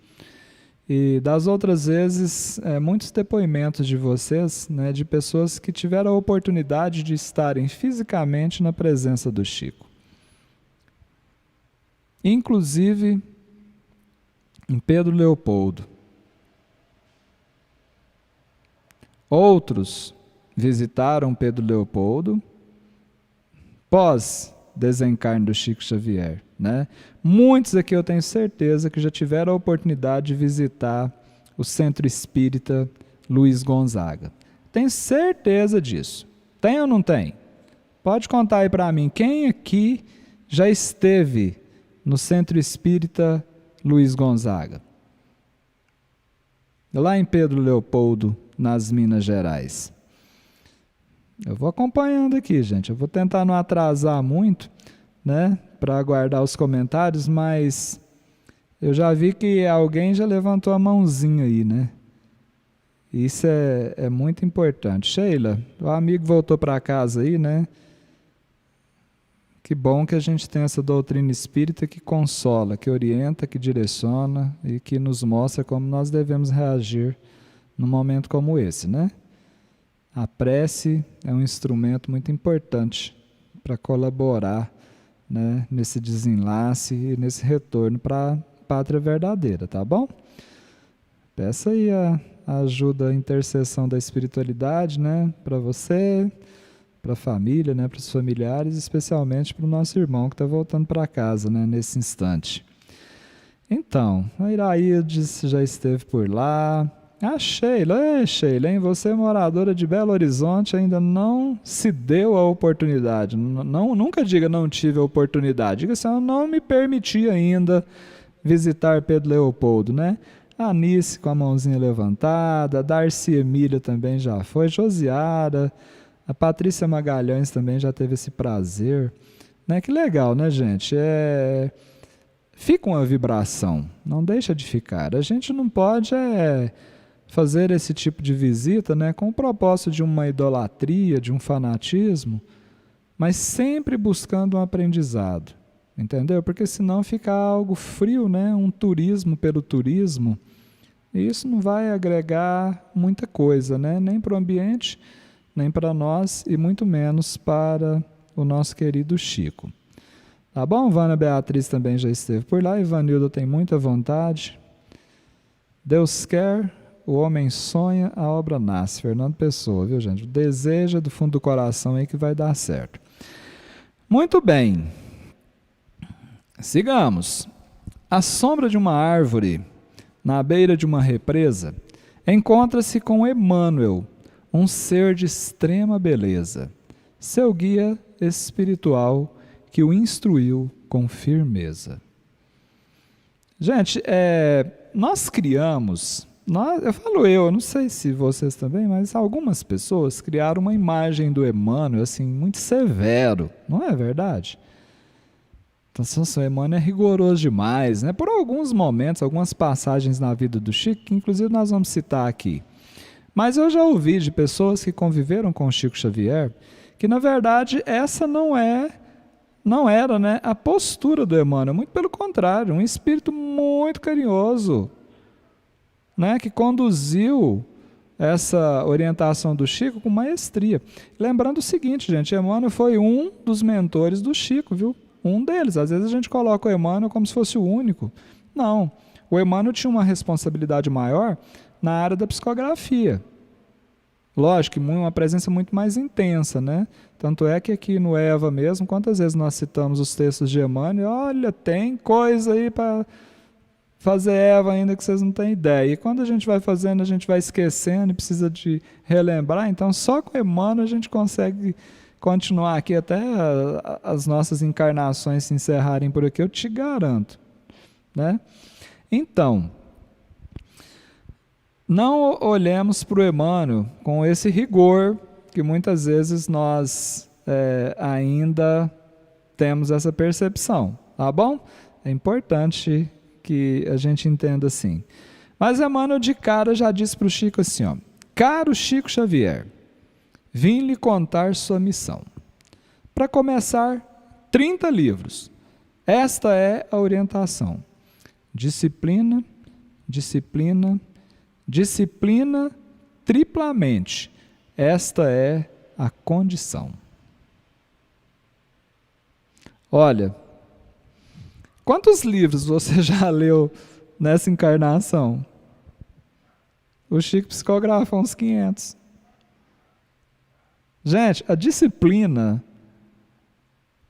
E das outras vezes, muitos depoimentos de vocês, né, de pessoas que tiveram a oportunidade de estarem fisicamente na presença do Chico. Inclusive em Pedro Leopoldo. Outros visitaram Pedro Leopoldo pós desencarne do Chico Xavier, né? Muitos aqui eu tenho certeza que já tiveram a oportunidade de visitar o Centro Espírita Luiz Gonzaga. Tenho certeza disso. Tem ou não tem? Pode contar aí para mim, quem aqui já esteve no Centro Espírita Luiz Gonzaga? Lá em Pedro Leopoldo, nas Minas Gerais. Eu vou acompanhando aqui, gente. Eu vou tentar não atrasar muito, né, para aguardar os comentários, mas eu já vi que alguém já levantou a mãozinha aí, né? Isso é muito importante. Sheila, o amigo voltou para casa aí, né? Que bom que a gente tem essa doutrina espírita que consola, que orienta, que direciona e que nos mostra como nós devemos reagir num momento como esse, né? A prece é um instrumento muito importante para colaborar, né, nesse desenlace e nesse retorno para a pátria verdadeira, tá bom? Peça aí a ajuda, a intercessão da espiritualidade, né, para você, para a família, né, para os familiares, especialmente para o nosso irmão que está voltando para casa, né, nesse instante. Então, a Iraídes já esteve por lá. Ah, Sheila, Sheila, hein? Você, moradora de Belo Horizonte, ainda não se deu a oportunidade. Nunca diga não tive a oportunidade. Diga assim, eu não me permiti ainda visitar Pedro Leopoldo, né? A Anice com a mãozinha levantada, a Darcy Emília também já foi, Josiara, a Patrícia Magalhães também já teve esse prazer, né? Que legal, né, gente? Fica uma vibração, não deixa de ficar. A gente não pode fazer esse tipo de visita, né, com o propósito de uma idolatria, de um fanatismo, mas sempre buscando um aprendizado, entendeu? Porque senão fica algo frio, né? Um turismo pelo turismo, e isso não vai agregar muita coisa, né? Nem para o ambiente, nem para nós, e muito menos para o nosso querido Chico. Tá bom? Vânia Beatriz também já esteve por lá, Ivanilda tem muita vontade. Deus quer, o homem sonha, a obra nasce. Fernando Pessoa, viu, gente? Deseja do fundo do coração aí que vai dar certo. Muito bem. Sigamos. À sombra de uma árvore, na beira de uma represa, encontra-se com Emmanuel, um ser de extrema beleza, seu guia espiritual que o instruiu com firmeza. Gente, nós criamos, eu não sei se vocês também, mas algumas pessoas criaram uma imagem do Emmanuel assim, muito severo, não é verdade? Então, o Emmanuel é rigoroso demais, né? Por alguns momentos, algumas passagens na vida do Chico, que inclusive nós vamos citar aqui. Mas eu já ouvi de pessoas que conviveram com o Chico Xavier, que na verdade essa não era, né, a postura do Emmanuel, muito pelo contrário, um espírito muito carinhoso, né, que conduziu essa orientação do Chico com maestria. Lembrando o seguinte, gente, Emmanuel foi um dos mentores do Chico, viu? Um deles. Às vezes a gente coloca o Emmanuel como se fosse o único. Não, o Emmanuel tinha uma responsabilidade maior na área da psicografia. Lógico, uma presença muito mais intensa, né? Tanto é que aqui no Eva mesmo, quantas vezes nós citamos os textos de Emmanuel, olha, tem coisa aí para fazer Eva ainda que vocês não têm ideia. E quando a gente vai fazendo, a gente vai esquecendo e precisa de relembrar. Então, só com Emmanuel a gente consegue continuar aqui até as nossas encarnações se encerrarem por aqui, eu te garanto, né? Então, não olhemos para o Emmanuel com esse rigor que muitas vezes nós ainda temos essa percepção, tá bom? É importante que a gente entenda assim. Mas Emmanuel de cara já disse para o Chico assim, ó, caro Chico Xavier, vim lhe contar sua missão. Para começar, 30 livros. Esta é a orientação. Disciplina, disciplina, disciplina triplamente. Esta é a condição. Olha, quantos livros você já leu nessa encarnação? O Chico psicografa uns 500. Gente, a disciplina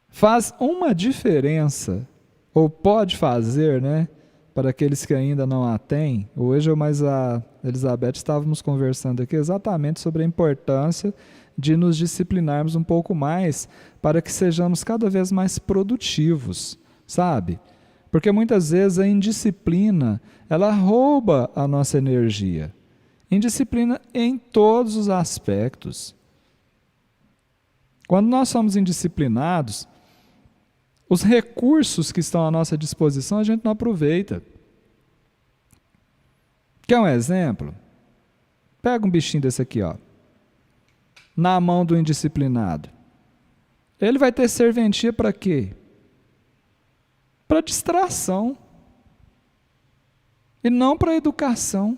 faz uma diferença, ou pode fazer, né, para aqueles que ainda não a têm. Hoje eu mais a Elizabeth estávamos conversando aqui exatamente sobre a importância de nos disciplinarmos um pouco mais para que sejamos cada vez mais produtivos, sabe? Porque muitas vezes a indisciplina, ela rouba a nossa energia. Indisciplina em todos os aspectos. Quando nós somos indisciplinados, os recursos que estão à nossa disposição a gente não aproveita. Quer um exemplo? Pega um bichinho desse aqui, ó, na mão do indisciplinado. Ele vai ter serventia para quê? Para distração. E não para educação.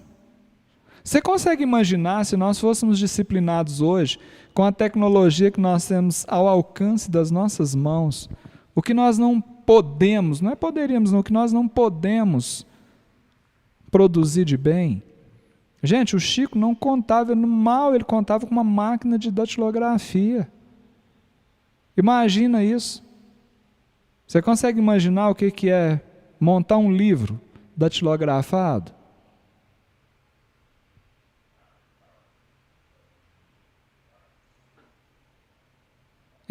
Você consegue imaginar se nós fôssemos disciplinados hoje, com a tecnologia que nós temos ao alcance das nossas mãos, o que nós não podemos, não é poderíamos, não, o que nós não podemos produzir de bem? Gente, o Chico não contava no mal, ele contava com uma máquina de datilografia. Imagina isso. Você consegue imaginar o que é montar um livro datilografado?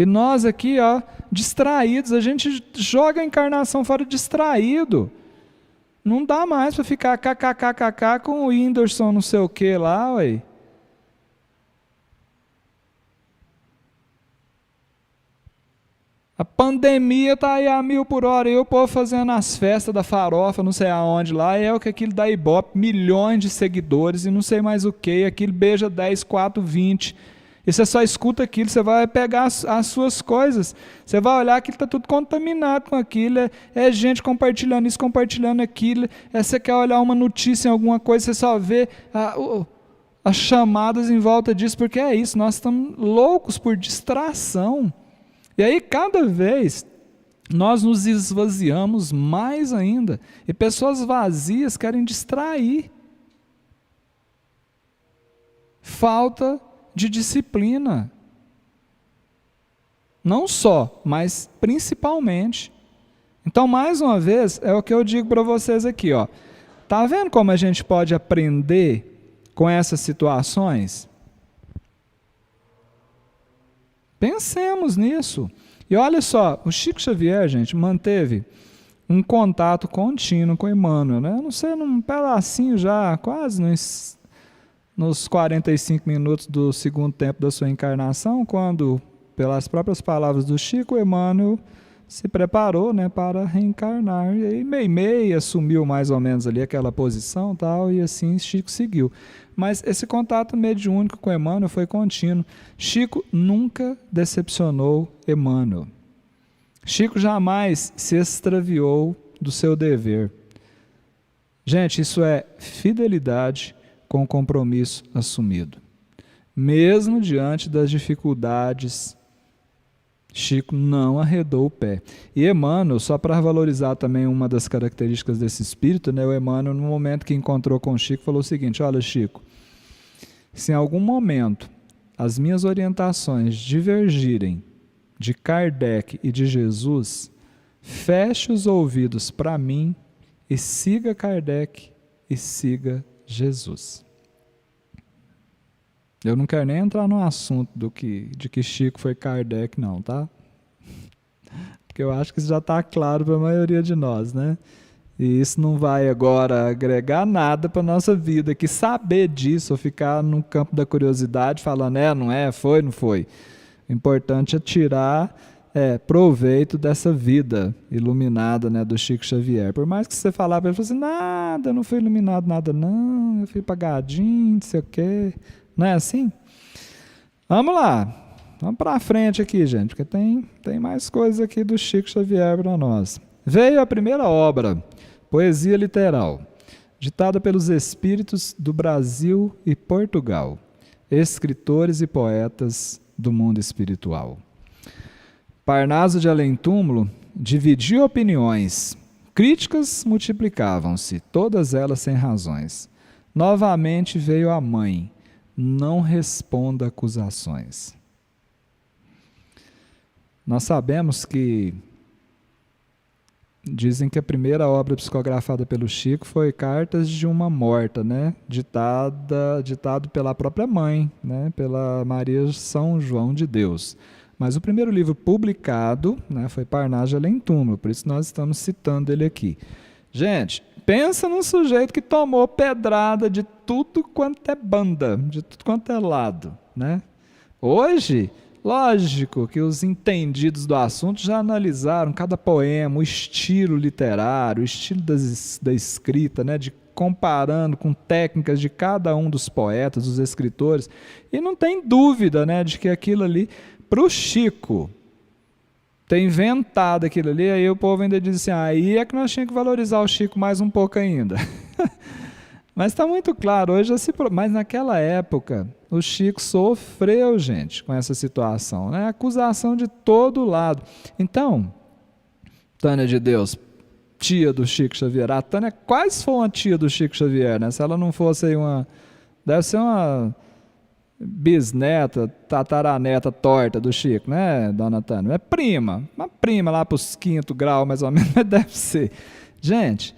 E nós aqui, ó, distraídos, a gente joga a encarnação fora distraído. Não dá mais para ficar kkkk com o Whindersson não sei o que lá, ué. A pandemia tá aí a 1000 por hora, e o povo fazendo as festas da farofa, não sei aonde lá, e é o que aquilo dá Ibope, milhões de seguidores e não sei mais o que, aquilo beija 10, 4, 20. E você só escuta aquilo, você vai pegar as suas coisas, você vai olhar que está tudo contaminado com aquilo, é gente compartilhando isso, compartilhando aquilo, você quer olhar uma notícia em alguma coisa, você só vê as chamadas em volta disso, porque é isso, nós estamos loucos por distração. E aí cada vez nós nos esvaziamos mais ainda, e pessoas vazias querem distrair. Falta de disciplina. Não só, mas principalmente. Então, mais uma vez, é o que eu digo para vocês aqui, ó. Tá vendo como a gente pode aprender com essas situações? Pensemos nisso. E olha só, o Chico Xavier, gente, manteve um contato contínuo com Emmanuel, né? Eu não sei, num pedacinho já, quase nos 45 minutos do segundo tempo da sua encarnação, quando, pelas próprias palavras do Chico, Emmanuel se preparou, né, para reencarnar. E aí, meio assumiu mais ou menos ali aquela posição, tal, e assim Chico seguiu. Mas esse contato mediúnico com Emmanuel foi contínuo. Chico nunca decepcionou Emmanuel. Chico jamais se extraviou do seu dever. Gente, isso é fidelidade com compromisso assumido. Mesmo diante das dificuldades, Chico não arredou o pé. E Emmanuel, só para valorizar também uma das características desse espírito, né, o Emmanuel, no momento que encontrou com Chico, falou o seguinte: olha, Chico, se em algum momento as minhas orientações divergirem de Kardec e de Jesus, feche os ouvidos para mim e siga Kardec e siga Jesus. Eu não quero nem entrar no assunto de que Chico foi Kardec, não, tá? Porque eu acho que isso já está claro para a maioria de nós, né? E isso não vai agora agregar nada para a nossa vida, que saber disso, ou ficar no campo da curiosidade, falando, não é, foi, não foi. O importante é tirar proveito dessa vida iluminada, né, do Chico Xavier. Por mais que você falar para ele, assim, nada, eu não fui iluminado, nada não, eu fui pagadinho, não sei o quê. Não é assim? Vamos lá, vamos para frente aqui, gente, porque tem mais coisas aqui do Chico Xavier para nós. Veio a primeira obra, Poesia Literal, ditada pelos espíritos do Brasil e Portugal, escritores e poetas do mundo espiritual. Parnaso de Além-Túmulo dividia opiniões, críticas multiplicavam-se, todas elas sem razões. Novamente veio a mãe, não responda acusações. Nós sabemos que dizem que a primeira obra psicografada pelo Chico foi Cartas de uma Morta, né? Ditado pela própria mãe, né? Pela Maria São João de Deus. Mas o primeiro livro publicado, né, foi Parnaso de Além-Túmulo, por isso nós estamos citando ele aqui. Gente, pensa num sujeito que tomou pedrada de tudo quanto é banda, de tudo quanto é lado, né? Hoje, lógico que os entendidos do assunto já analisaram cada poema, o estilo literário, o estilo da escrita, né, de comparando com técnicas de cada um dos poetas, dos escritores, e não tem dúvida, né, de que aquilo ali, para o Chico ter inventado aquilo ali, aí o povo ainda diz assim, aí é que nós tínhamos que valorizar o Chico mais um pouco ainda. Mas está muito claro, hoje mas naquela época o Chico sofreu, gente, com essa situação, né? Acusação de todo lado. Então, Tânia de Deus, tia do Chico Xavier, a Tânia quase foi uma tia do Chico Xavier, né? Se ela não fosse aí deve ser uma bisneta, tataraneta torta do Chico, né, dona Tânia? É prima, uma prima lá para os 5º grau, mais ou menos, deve ser. Gente,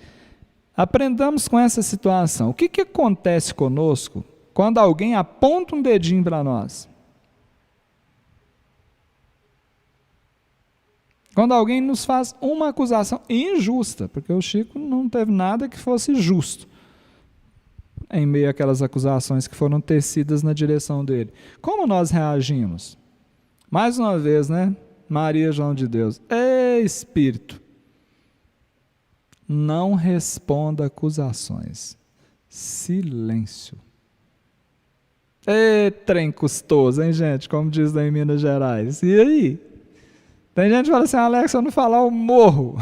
aprendamos com essa situação. O que acontece conosco quando alguém aponta um dedinho para nós? Quando alguém nos faz uma acusação injusta, porque o Chico não teve nada que fosse justo em meio àquelas acusações que foram tecidas na direção dele. Como nós reagimos? Mais uma vez, né? Maria João de Deus. Ei, Espírito, não responda acusações. Silêncio. Trem custoso, hein, gente? Como diz lá em Minas Gerais. E aí? Tem gente que fala assim, Alex, se eu não falar, eu morro.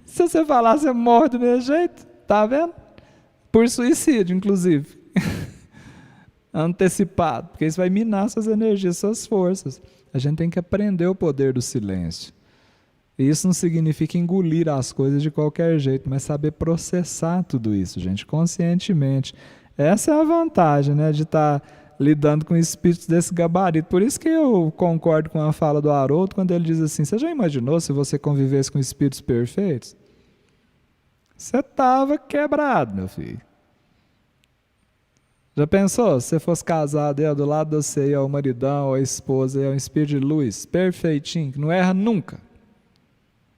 Se você falar, você morre do mesmo jeito. Tá vendo? Por suicídio, inclusive. Antecipado. Porque isso vai minar suas energias, suas forças. A gente tem que aprender o poder do silêncio. E isso não significa engolir as coisas de qualquer jeito, mas saber processar tudo isso, gente, conscientemente. Essa é a vantagem, né, de estar lidando com espíritos desse gabarito. Por isso que eu concordo com a fala do Haroldo, quando ele diz assim, você já imaginou se você convivesse com espíritos perfeitos? Você estava quebrado, meu filho. Já pensou? Se você fosse casado, do lado de você, o maridão, a esposa, um espírito de luz, perfeitinho, que não erra nunca.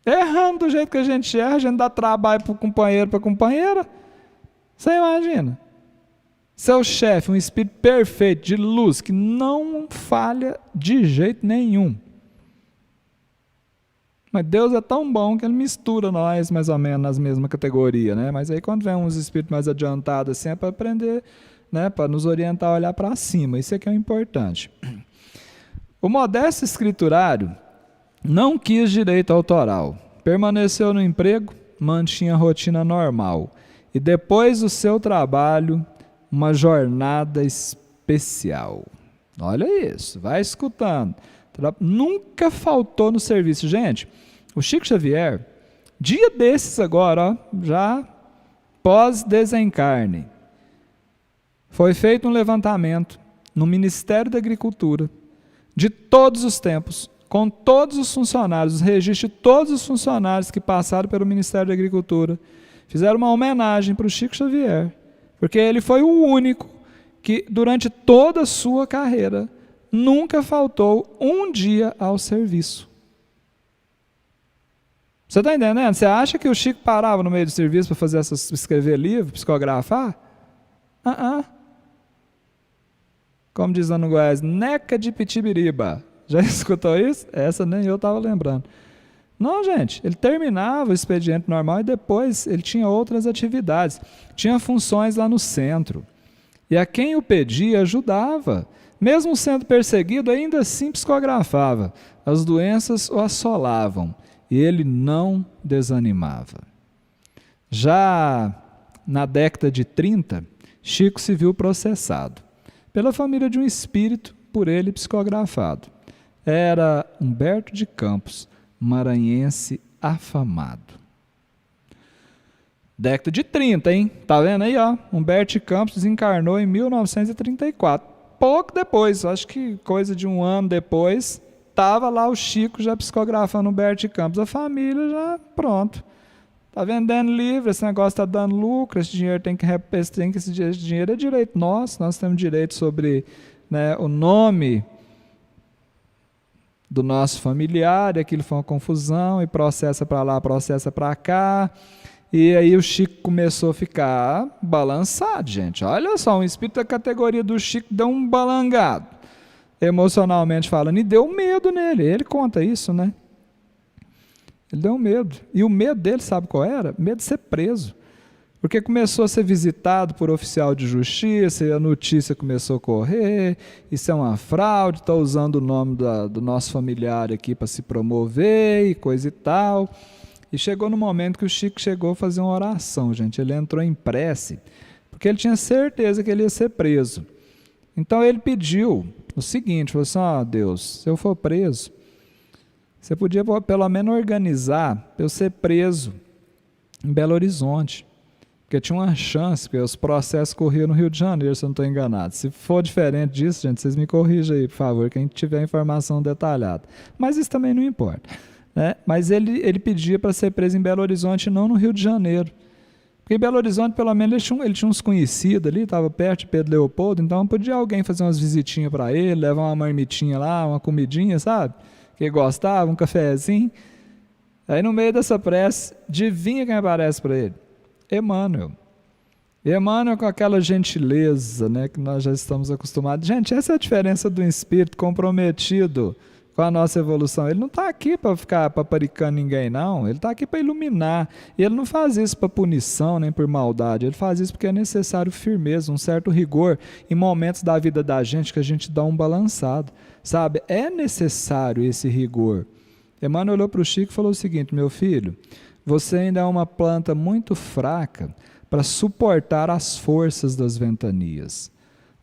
Errando do jeito que a gente erra, a gente dá trabalho para o companheiro, para a companheira. Você imagina? Seu chefe, um espírito perfeito, de luz, que não falha de jeito nenhum. Mas Deus é tão bom que Ele mistura nós mais ou menos nas mesmas categorias, né? Mas aí quando vem uns espíritos mais adiantados assim, é para aprender, né? Para nos orientar a olhar para cima. Isso é que é o importante. O modesto escriturário não quis direito autoral. Permaneceu no emprego, mantinha a rotina normal. E depois do seu trabalho, uma jornada especial. Olha isso, vai escutando. Nunca faltou no serviço. Gente, o Chico Xavier, dia desses agora, já pós-desencarne, foi feito um levantamento no Ministério da Agricultura, de todos os tempos, com todos os funcionários, os registros de todos os funcionários que passaram pelo Ministério da Agricultura, fizeram uma homenagem para o Chico Xavier, porque ele foi o único que, durante toda a sua carreira, nunca faltou um dia ao serviço. Você está entendendo? Você acha que o Chico parava no meio do serviço para escrever livro, psicografar? Como diz lá no Goiás, neca de pitibiriba. Já escutou isso? Essa nem eu estava lembrando. Não, gente, ele terminava o expediente normal e depois ele tinha outras atividades. Tinha funções lá no centro. E a quem o pedia, ajudava. Mesmo sendo perseguido, ainda assim psicografava. As doenças o assolavam e ele não desanimava. Já na década de 30, Chico se viu processado pela família de um espírito, por ele psicografado. Era Humberto de Campos, maranhense afamado. Década de 30, hein? Tá vendo aí, ó? Humberto de Campos desencarnou em 1934. Pouco depois, acho que coisa de um ano depois, estava lá o Chico já psicografando Humberto de Campos. A família já, pronto. Está vendendo livro, esse negócio está dando lucro, esse dinheiro esse dinheiro é direito nosso, nós temos direito sobre, né, o nome do nosso familiar, e aquilo foi uma confusão, e processa para lá, processa para cá. E aí o Chico começou a ficar balançado, gente. Olha só, um espírito da categoria do Chico deu um balangado, emocionalmente falando, e deu medo nele. Ele conta isso, né? Ele deu medo. E o medo dele, sabe qual era? Medo de ser preso. Porque começou a ser visitado por oficial de justiça, e a notícia começou a correr, isso é uma fraude, está usando o nome do nosso familiar aqui para se promover e coisa e tal. E chegou no momento que o Chico chegou a fazer uma oração, gente. Ele entrou em prece, porque ele tinha certeza que ele ia ser preso. Então ele pediu o seguinte, falou assim, Deus, se eu for preso, você podia pelo menos organizar para eu ser preso em Belo Horizonte. Porque tinha uma chance, porque os processos corriam no Rio de Janeiro, se eu não estou enganado. Se for diferente disso, gente, vocês me corrijam aí, por favor, quem tiver informação detalhada. Mas isso também não importa. Né? Mas ele pedia para ser preso em Belo Horizonte, não no Rio de Janeiro. Porque em Belo Horizonte, pelo menos, ele tinha uns conhecidos ali, estava perto de Pedro Leopoldo, então podia alguém fazer umas visitinhas para ele, levar uma marmitinha lá, uma comidinha, sabe? Que ele gostava, um cafezinho. Aí no meio dessa prece, adivinha quem aparece para ele? Emmanuel. Emmanuel com aquela gentileza, né, que nós já estamos acostumados. Gente, essa é a diferença do espírito comprometido com a nossa evolução. Ele não está aqui para ficar paparicando ninguém, não. Ele está aqui para iluminar. E ele não faz isso para punição nem por maldade. Ele faz isso porque é necessário firmeza, um certo rigor em momentos da vida da gente que a gente dá um balançado. Sabe? É necessário esse rigor. Emmanuel olhou para o Chico e falou o seguinte: meu filho, você ainda é uma planta muito fraca para suportar as forças das ventanias.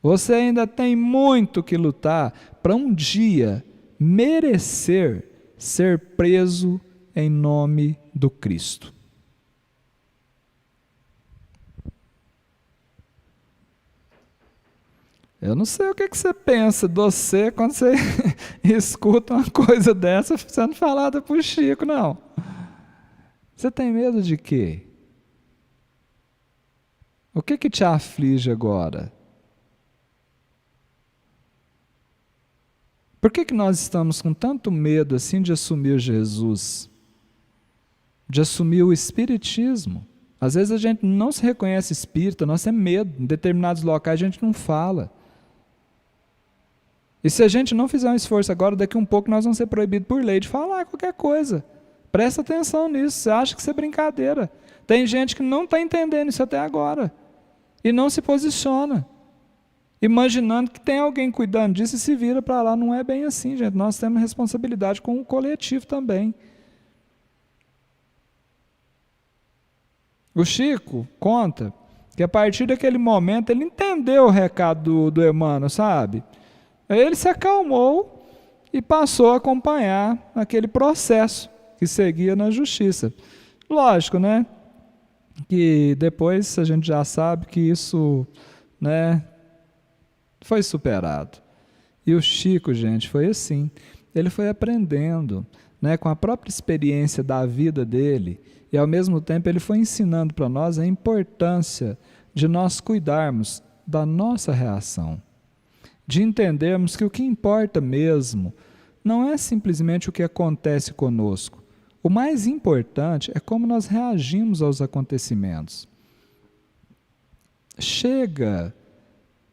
Você ainda tem muito que lutar para um dia merecer ser preso em nome do Cristo. Eu não sei o que você pensa de você quando você escuta uma coisa dessa sendo falada por Chico, não. Você tem medo de quê? O que te aflige agora? Por que nós estamos com tanto medo assim de assumir Jesus? De assumir o Espiritismo? Às vezes a gente não se reconhece espírita, nós temos medo. Em determinados locais a gente não fala. E se a gente não fizer um esforço agora, daqui um pouco nós vamos ser proibidos por lei de falar qualquer coisa. Presta atenção nisso, você acha que isso é brincadeira. Tem gente que não está entendendo isso até agora. E não se posiciona. Imaginando que tem alguém cuidando disso e se vira para lá. Não é bem assim, gente. Nós temos responsabilidade com o coletivo também. O Chico conta que a partir daquele momento ele entendeu o recado do Emmanuel, sabe? Aí ele se acalmou e passou a acompanhar aquele processo que seguia na justiça. Lógico, né? Que depois a gente já sabe que isso, né, foi superado. E o Chico, gente, foi assim. Ele foi aprendendo, né, com a própria experiência da vida dele, e ao mesmo tempo ele foi ensinando para nós a importância de nós cuidarmos da nossa reação. De entendermos que o que importa mesmo não é simplesmente o que acontece conosco. O mais importante é como nós reagimos aos acontecimentos. Chega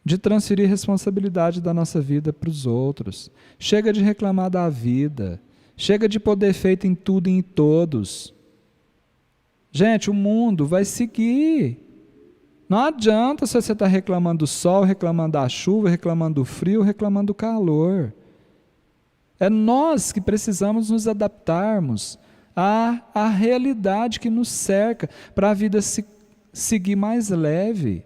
de transferir responsabilidade da nossa vida para os outros. Chega de reclamar da vida. Chega de pôr defeito em tudo e em todos. Gente, o mundo vai seguir. Não adianta se você está reclamando do sol, reclamando da chuva, reclamando do frio, reclamando do calor. É nós que precisamos nos adaptarmos à realidade que nos cerca, para a vida seguir mais leve.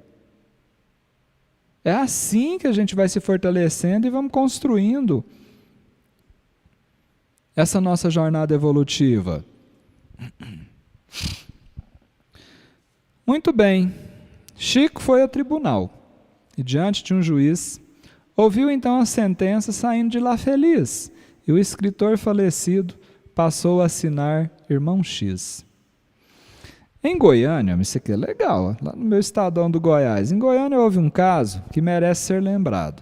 É assim que a gente vai se fortalecendo e vamos construindo essa nossa jornada evolutiva. Muito bem. Chico foi ao tribunal e, diante de um juiz, ouviu então a sentença saindo de lá feliz, e o escritor falecido passou a assinar Irmão X. Em Goiânia, isso aqui é legal, lá no meu estadão do Goiás, em Goiânia houve um caso que merece ser lembrado.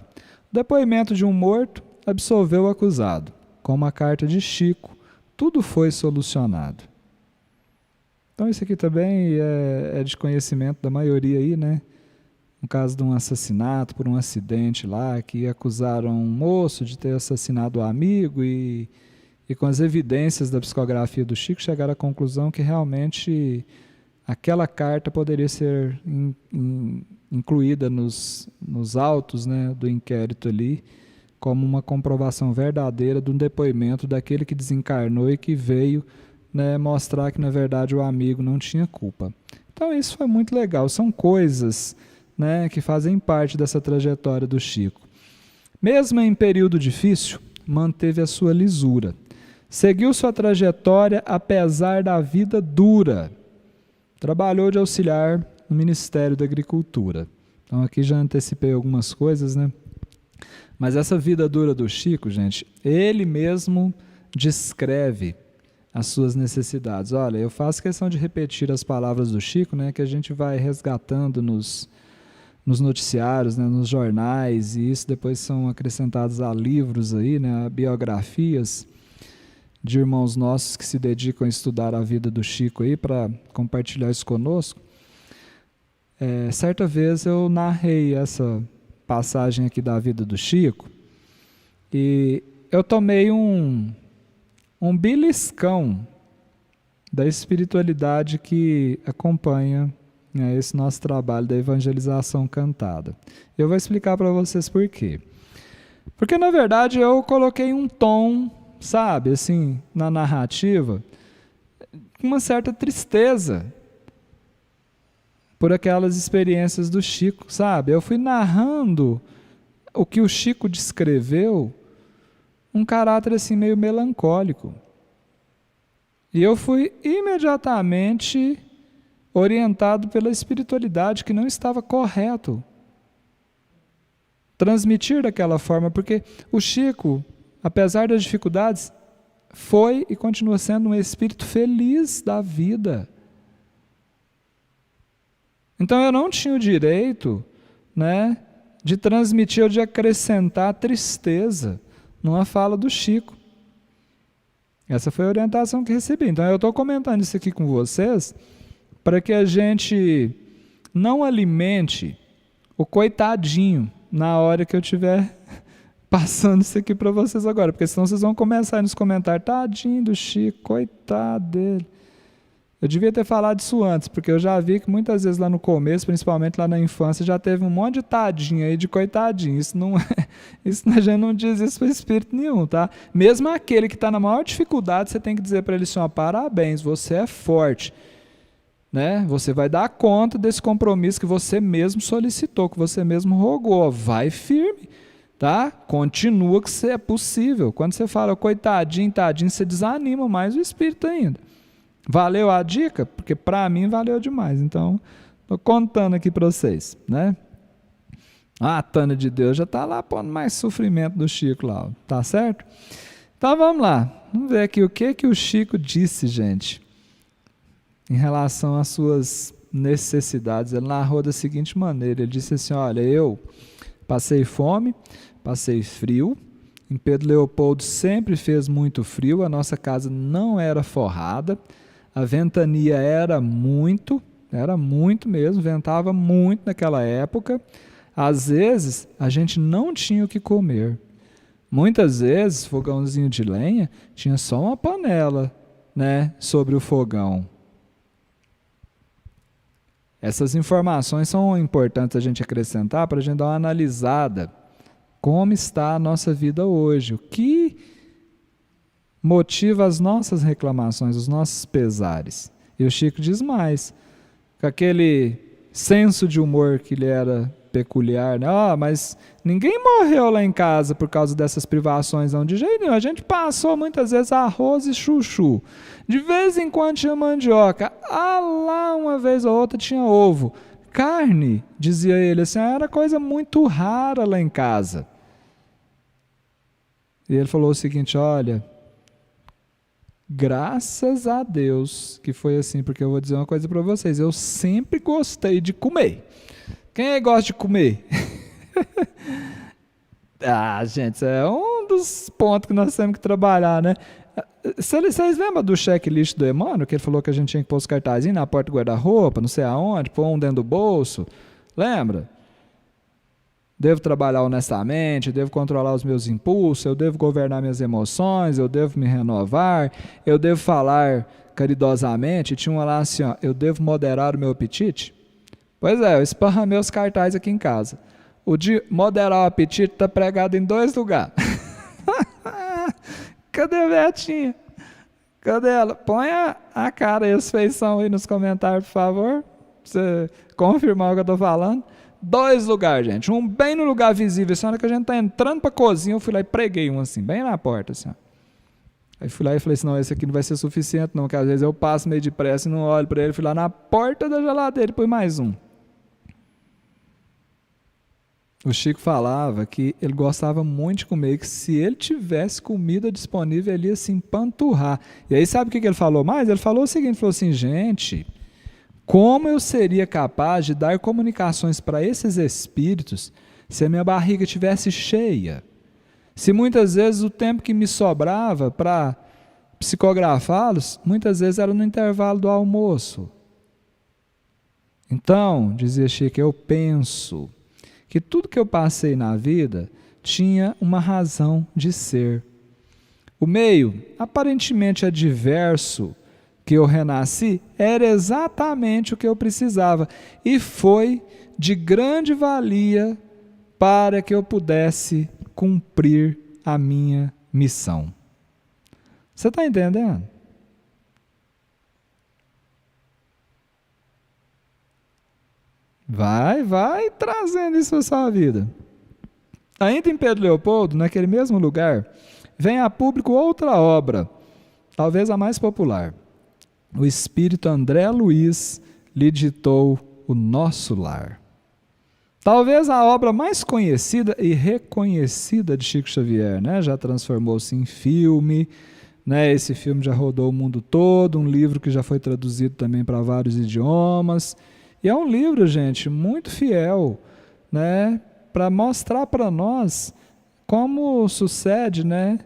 O depoimento de um morto absolveu o acusado. Com uma carta de Chico, tudo foi solucionado. Então isso aqui também é de conhecimento da maioria aí, né? Um caso de um assassinato por um acidente lá, que acusaram um moço de ter assassinado o amigo e com as evidências da psicografia do Chico chegaram à conclusão que realmente aquela carta poderia ser incluída nos autos, né, do inquérito ali, como uma comprovação verdadeira de um depoimento daquele que desencarnou e que veio, né, mostrar que na verdade o amigo não tinha culpa. Então isso foi muito legal, são coisas, né, que fazem parte dessa trajetória do Chico. Mesmo em período difícil, manteve a sua lisura. Seguiu sua trajetória apesar da vida dura. Trabalhou de auxiliar no Ministério da Agricultura. Então aqui já antecipei algumas coisas, né? Mas essa vida dura do Chico, gente, ele mesmo descreve as suas necessidades. Olha, eu faço questão de repetir as palavras do Chico, né, que a gente vai resgatando nos noticiários, né, nos jornais, e isso depois são acrescentados a livros aí, né, a biografias de irmãos nossos que se dedicam a estudar a vida do Chico aí para compartilhar isso conosco. Certa vez eu narrei essa passagem aqui da vida do Chico e eu tomei um beliscão da espiritualidade que acompanha, né, esse nosso trabalho da evangelização cantada. Eu vou explicar para vocês por quê. Porque, na verdade, eu coloquei um tom, sabe, assim, na narrativa, uma certa tristeza por aquelas experiências do Chico, sabe? Eu fui narrando o que o Chico descreveu, um caráter assim meio melancólico. E eu fui imediatamente orientado pela espiritualidade que não estava correto transmitir daquela forma, porque o Chico, apesar das dificuldades, foi e continua sendo um espírito feliz da vida. Então eu não tinha o direito, né, de transmitir ou de acrescentar tristeza numa fala do Chico. Essa foi a orientação que recebi. Então eu estou comentando isso aqui com vocês para que a gente não alimente o coitadinho na hora que eu estiver passando isso aqui para vocês agora, porque senão vocês vão começar nos comentários, tadinho do Chico, coitado dele. Eu devia ter falado isso antes, porque eu já vi que muitas vezes lá no começo, principalmente lá na infância, já teve um monte de tadinho aí, de coitadinho. Isso não é, isso a gente não diz isso para espírito nenhum, tá? Mesmo aquele que está na maior dificuldade, você tem que dizer para ele assim, ó, parabéns, você é forte, né? Você vai dar conta desse compromisso que você mesmo solicitou, que você mesmo rogou, vai firme, tá? Continua que você é possível. Quando você fala coitadinho, tadinho, você desanima mais o espírito ainda. Valeu a dica? Porque para mim valeu demais. Então, estou contando aqui para vocês, né? A Tânia de Deus já está lá pondo mais sofrimento do Chico lá, tá certo? Então vamos lá. Vamos ver aqui o que o Chico disse, gente, em relação às suas necessidades. Ele narrou da seguinte maneira, ele disse assim, olha, eu passei fome, passei frio, em Pedro Leopoldo sempre fez muito frio, a nossa casa não era forrada, a ventania era muito mesmo, ventava muito naquela época. Às vezes, a gente não tinha o que comer. Muitas vezes, fogãozinho de lenha, tinha só uma panela, né, sobre o fogão. Essas informações são importantes a gente acrescentar para a gente dar uma analisada. Como está a nossa vida hoje? O que motiva as nossas reclamações, os nossos pesares? E o Chico diz mais, com aquele senso de humor que lhe era peculiar, né? Mas ninguém morreu lá em casa por causa dessas privações, não, de jeito nenhum. A gente passou muitas vezes arroz e chuchu. De vez em quando tinha mandioca. Lá uma vez ou outra tinha ovo. Carne, dizia ele, assim, era coisa muito rara lá em casa. E ele falou o seguinte, olha, graças a Deus que foi assim, porque eu vou dizer uma coisa para vocês, eu sempre gostei de comer. Quem aí gosta de comer? Gente, isso é um dos pontos que nós temos que trabalhar, né? Vocês lembram do checklist do Emmanuel, que ele falou que a gente tinha que pôr os cartazinhos na porta do guarda-roupa, não sei aonde, pôr um dentro do bolso? Lembra? Devo trabalhar honestamente, devo controlar os meus impulsos, eu devo governar minhas emoções, eu devo me renovar, eu devo falar caridosamente. Tinha uma lá assim, ó, eu devo moderar o meu apetite? Pois é, eu esparramei os cartazes aqui em casa. O de moderar o apetite está pregado em 2 lugares. Cadê a Betinha? Cadê ela? Põe a cara e as feições aí nos comentários, por favor, pra você confirmar o que eu estou falando. 2 lugares, gente. Um bem no lugar visível. Assim, na hora que a gente está entrando para a cozinha, eu fui lá e preguei um assim, bem na porta. Assim, ó. Aí fui lá e falei assim, não, esse aqui não vai ser suficiente não, porque às vezes eu passo meio depressa e não olho para ele. Fui lá na porta da geladeira e pus mais um. O Chico falava que ele gostava muito de comer, que se ele tivesse comida disponível, ele ia se empanturrar. E aí sabe o que ele falou mais? Ele falou o seguinte, falou assim, gente, como eu seria capaz de dar comunicações para esses espíritos se a minha barriga estivesse cheia? Se muitas vezes o tempo que me sobrava para psicografá-los, muitas vezes era no intervalo do almoço. Então, dizia Chico, eu penso que tudo que eu passei na vida tinha uma razão de ser. O meio aparentemente adverso que eu renasci era exatamente o que eu precisava e foi de grande valia para que eu pudesse cumprir a minha missão. Você está entendendo? Vai trazendo isso à sua vida. Ainda em Pedro Leopoldo, naquele mesmo lugar, vem a público outra obra, talvez a mais popular. O espírito André Luiz lhe ditou O Nosso Lar. Talvez a obra mais conhecida e reconhecida de Chico Xavier, né? Já transformou-se em filme, né? Esse filme já rodou o mundo todo, um livro que já foi traduzido também para vários idiomas. E é um livro, gente, muito fiel, né? Para mostrar para nós como sucede, né?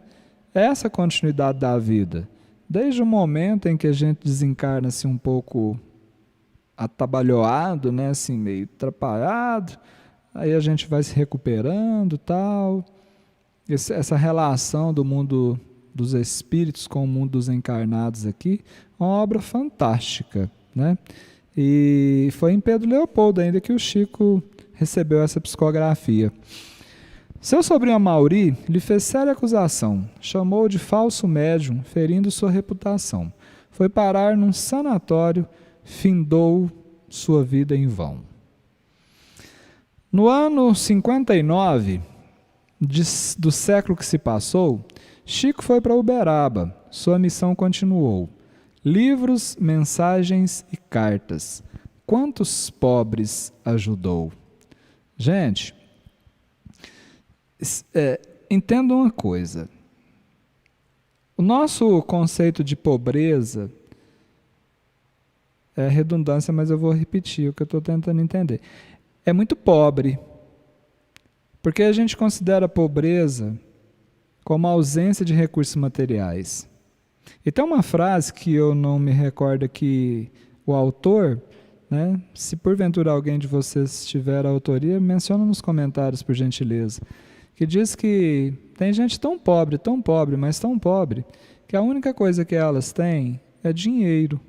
Essa continuidade da vida. Desde o momento em que a gente desencarna assim, um pouco atabalhoado, né, assim, meio atrapalhado, aí a gente vai se recuperando, tal. Essa relação do mundo dos espíritos com o mundo dos encarnados aqui, uma obra fantástica, né? E foi em Pedro Leopoldo ainda que o Chico recebeu essa psicografia. Seu sobrinho Amaury lhe fez séria acusação, chamou-o de falso médium, ferindo sua reputação. Foi parar num sanatório, findou sua vida em vão. No ano 59 do século que se passou, Chico foi para Uberaba. Sua missão continuou. Livros, mensagens e cartas. Quantos pobres ajudou? Gente, entenda uma coisa. O nosso conceito de pobreza é redundância, mas eu vou repetir o que eu estou tentando entender. É muito pobre, porque a gente considera a pobreza como a ausência de recursos materiais. E tem uma frase que eu não me recordo aqui, o autor, né? Se porventura alguém de vocês tiver a autoria, menciona nos comentários, por gentileza, que diz que tem gente tão pobre, mas tão pobre, que a única coisa que elas têm é dinheiro.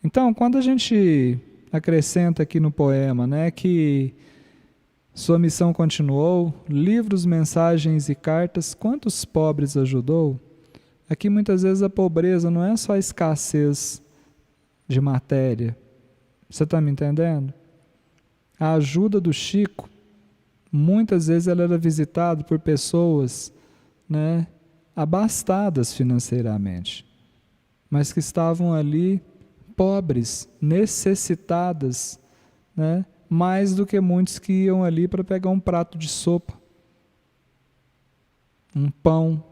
Então, quando a gente acrescenta aqui no poema, né, que sua missão continuou, livros, mensagens e cartas, quantos pobres ajudou? Aqui muitas vezes a pobreza não é só a escassez de matéria. Você está me entendendo? A ajuda do Chico, muitas vezes ela era visitada por pessoas, né, abastadas financeiramente, mas que estavam ali pobres, necessitadas, né, mais do que muitos que iam ali para pegar um prato de sopa, um pão,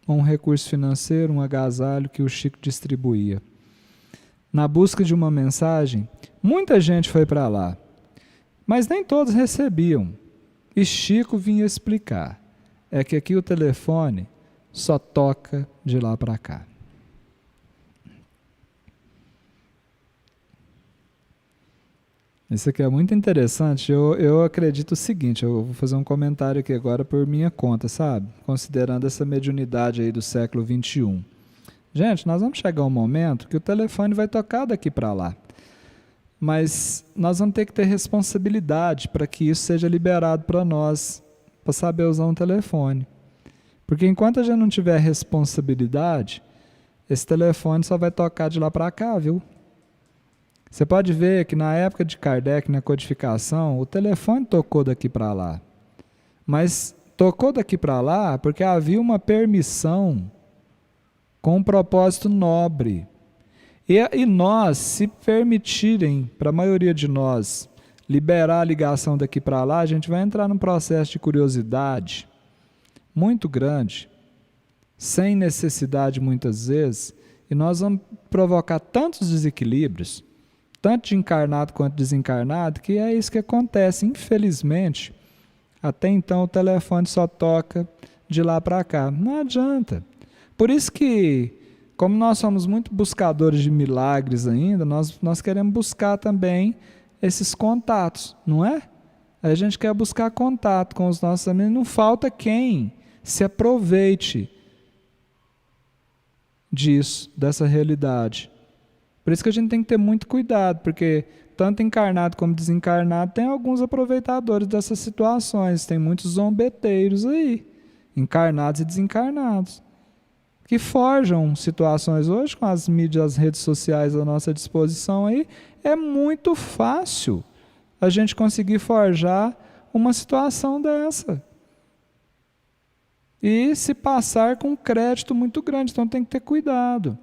um recurso financeiro, um agasalho que o Chico distribuía. Na busca de uma mensagem, muita gente foi para lá, mas nem todos recebiam. E Chico vinha explicar, é que aqui o telefone só toca de lá para cá. Isso aqui é muito interessante. Eu acredito o seguinte, eu vou fazer um comentário aqui agora por minha conta, sabe? Considerando essa mediunidade aí do século XXI. Gente, nós vamos chegar a um momento que o telefone vai tocar daqui para lá. Mas nós vamos ter que ter responsabilidade para que isso seja liberado para nós, para saber usar um telefone. Porque enquanto a gente não tiver responsabilidade, esse telefone só vai tocar de lá para cá, viu? Você pode ver que na época de Kardec, na codificação, o telefone tocou daqui para lá. Mas tocou daqui para lá porque havia uma permissão com um propósito nobre. E nós, se permitirem, para a maioria de nós, liberar a ligação daqui para lá, a gente vai entrar num processo de curiosidade muito grande, sem necessidade muitas vezes, e nós vamos provocar tantos desequilíbrios, tanto de encarnado quanto desencarnado, que é isso que acontece. Infelizmente, até então o telefone só toca de lá para cá. Não adianta. Por isso que, como nós somos muito buscadores de milagres ainda, nós queremos buscar também esses contatos, não é? A gente quer buscar contato com os nossos amigos. Não falta quem se aproveite disso, dessa realidade. Por isso que a gente tem que ter muito cuidado, porque tanto encarnado como desencarnado tem alguns aproveitadores dessas situações, tem muitos zombeteiros aí, encarnados e desencarnados, que forjam situações hoje com as mídias, as redes sociais à nossa disposição aí. É muito fácil a gente conseguir forjar uma situação dessa. E se passar com crédito muito grande, então tem que ter cuidado.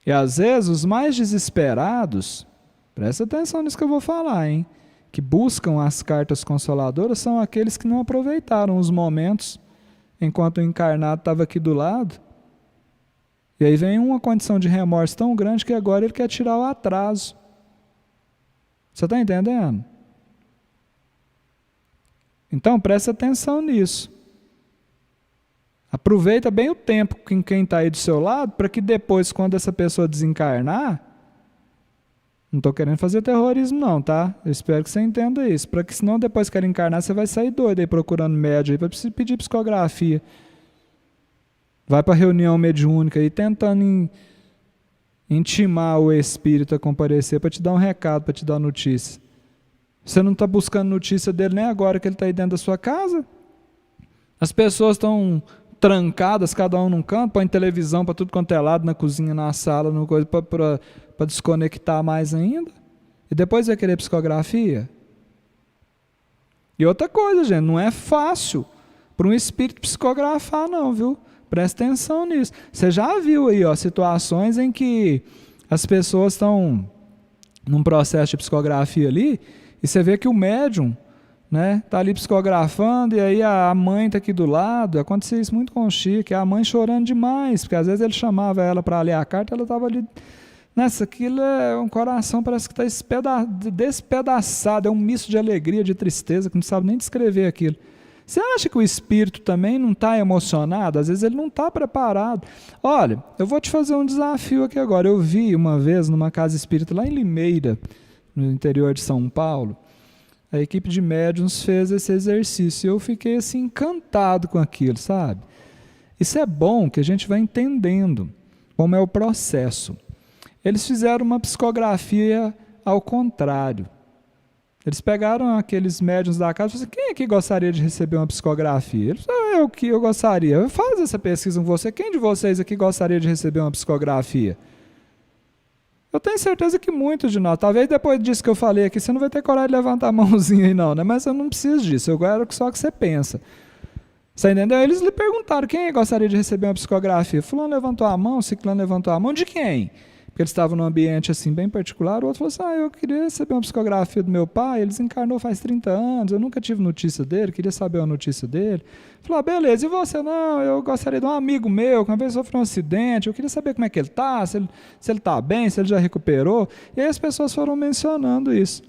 E às vezes os mais desesperados, presta atenção nisso que eu vou falar, hein? Que buscam as cartas consoladoras são aqueles que não aproveitaram os momentos enquanto o encarnado estava aqui do lado. E aí vem uma condição de remorso tão grande que agora ele quer tirar o atraso. Você está entendendo? Então presta atenção nisso. Aproveita bem o tempo com quem está aí do seu lado, para que depois, quando essa pessoa desencarnar, não estou querendo fazer terrorismo não, tá? Eu espero que você entenda isso, para que senão depois que ela encarnar, você vai sair doido aí procurando médium aí para pedir psicografia. Vai para reunião mediúnica aí tentando intimar o espírito a comparecer para te dar um recado, para te dar notícia. Você não está buscando notícia dele nem agora que ele está aí dentro da sua casa? As pessoas estão trancadas, cada um num canto, põe televisão para tudo quanto é lado, na cozinha, na sala, para desconectar mais ainda. E depois vai querer psicografia? E outra coisa, gente, não é fácil para um espírito psicografar não, viu? Presta atenção nisso. Você já viu aí, ó, situações em que as pessoas estão num processo de psicografia ali, e você vê que o médium, né, tá ali psicografando, e aí a mãe tá aqui do lado. Acontecia isso muito com o Chico, a mãe chorando demais, porque às vezes ele chamava ela para ler a carta, ela estava ali. Nessa, aquilo é um coração, parece que está despedaçado, é um misto de alegria, de tristeza, que não sabe nem descrever aquilo. Você acha que o espírito também não está emocionado? Às vezes ele não está preparado. Olha, eu vou te fazer um desafio aqui agora. Eu vi uma vez numa casa espírita lá em Limeira, no interior de São Paulo, a equipe de médiuns fez esse exercício e eu fiquei assim encantado com aquilo, sabe? Isso é bom que a gente vai entendendo como é o processo. Eles fizeram uma psicografia ao contrário. Eles pegaram aqueles médiuns da casa e falaram assim, quem aqui gostaria de receber uma psicografia? Eles falaram, eu que eu gostaria. Faz essa pesquisa com você. Quem de vocês aqui gostaria de receber uma psicografia? Eu tenho certeza que muitos de nós, talvez depois disso que eu falei aqui, você não vai ter coragem de levantar a mãozinha aí não, né? Mas eu não preciso disso, eu quero só que você pensa. Você entendeu? Eles lhe perguntaram, quem gostaria de receber uma psicografia? Fulano levantou a mão, Ciclano levantou a mão, de quem? Porque eles estavam num ambiente assim bem particular, o outro falou assim, eu queria receber uma psicografia do meu pai, ele desencarnou faz 30 anos, eu nunca tive notícia dele, queria saber a notícia dele. Falou, beleza, e você? Não, eu gostaria de um amigo meu, que uma vez sofreu um acidente, eu queria saber como é que ele está, se ele está bem, se ele já recuperou. E aí as pessoas foram mencionando isso.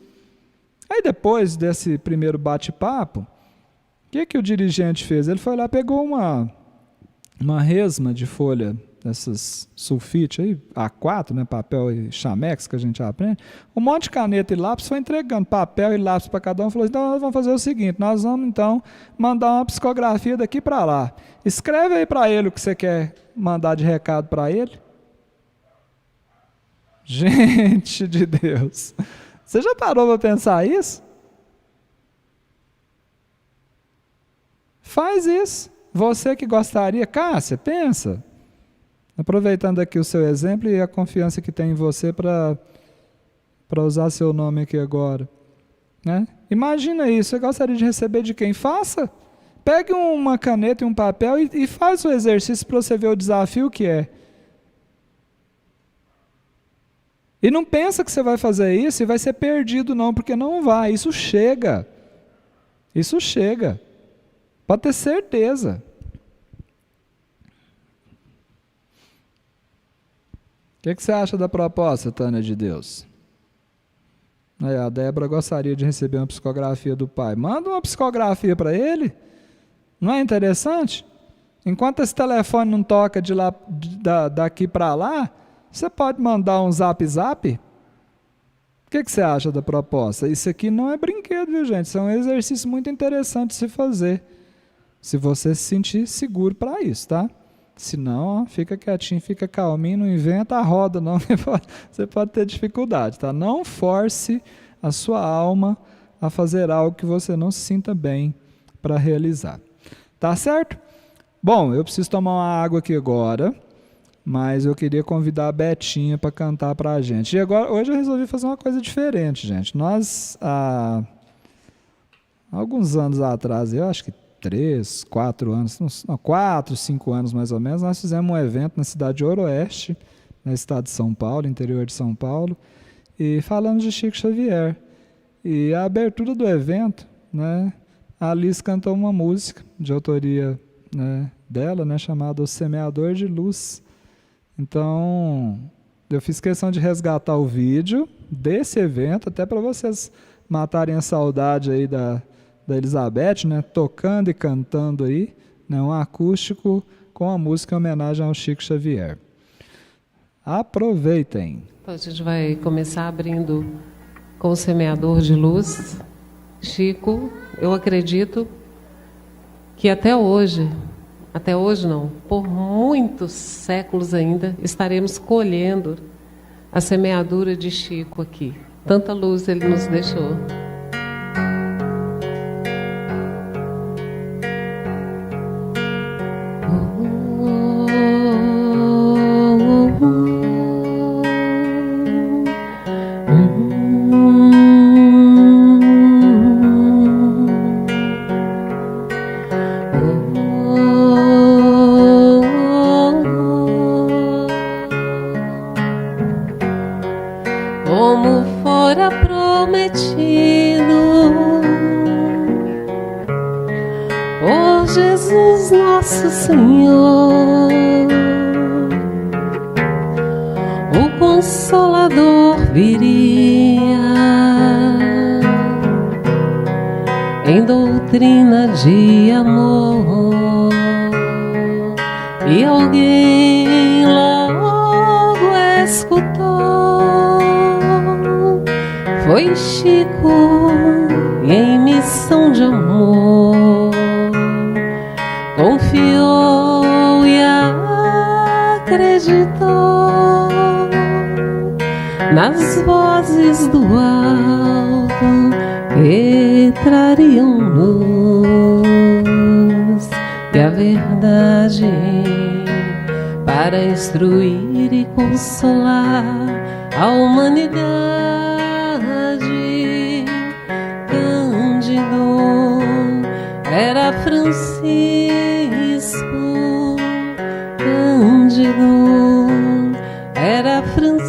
Aí depois desse primeiro bate-papo, o que o dirigente fez? Ele foi lá, pegou uma resma de folha, essas sulfite aí, A4, né, papel e chamex que a gente aprende, um monte de caneta e lápis, foi entregando papel e lápis para cada um, falou, então nós vamos fazer o seguinte, nós vamos então mandar uma psicografia daqui para lá, escreve aí para ele o que você quer mandar de recado para ele. Gente de Deus, você já parou para pensar isso? Faz isso, você que gostaria, Cássia, pensa, aproveitando aqui o seu exemplo e a confiança que tem em você para usar seu nome aqui agora, né? Imagina isso, você gostaria de receber de quem? Faça, pegue uma caneta e um papel e faz o exercício para você ver o desafio que é. E não pensa que você vai fazer isso e vai ser perdido não, porque não vai, isso chega, pode ter certeza. O que você acha da proposta, Tânia de Deus? A Débora gostaria de receber uma psicografia do pai. Manda uma psicografia para ele. Não é interessante? Enquanto esse telefone não toca daqui para lá, você pode mandar um zap. O que você acha da proposta? Isso aqui não é brinquedo, viu, gente? Isso é um exercício muito interessante de se fazer. Se você se sentir seguro para isso, tá? Se não, ó, fica quietinho, fica calminho, não inventa a roda, não. Você pode ter dificuldade, tá? Não force a sua alma a fazer algo que você não se sinta bem para realizar. Tá certo? Bom, eu preciso tomar uma água aqui agora, mas eu queria convidar a Betinha para cantar para a gente. E agora, hoje eu resolvi fazer uma coisa diferente, gente. Nós, há alguns anos atrás, eu acho que 3, 4 anos, não, 4, 5 anos mais ou menos, nós fizemos um evento na cidade de Ouro-Oeste, no estado de São Paulo, interior de São Paulo, e falamos de Chico Xavier. E a abertura do evento, né, a Alice cantou uma música de autoria, né, dela, né, chamada O Semeador de Luz. Então, eu fiz questão de resgatar o vídeo desse evento, até para vocês matarem a saudade aí da Elizabeth, né, tocando e cantando aí, né, um acústico com a música em homenagem ao Chico Xavier. Aproveitem. Então, a gente vai começar abrindo com o Semeador de Luz. Chico, eu acredito que até hoje não, por muitos séculos ainda, estaremos colhendo a semeadura de Chico aqui. Tanta luz ele nos deixou. Como fora prometido por Jesus nosso Senhor, o Consolador viria em doutrina de amor, e alguém logo escutou. Foi Chico em missão de amor, confiou e acreditou nas vozes do alto que trariam luz e a verdade para instruir e consolar a humanidade. Era Francisco, Cândido, era Francisco.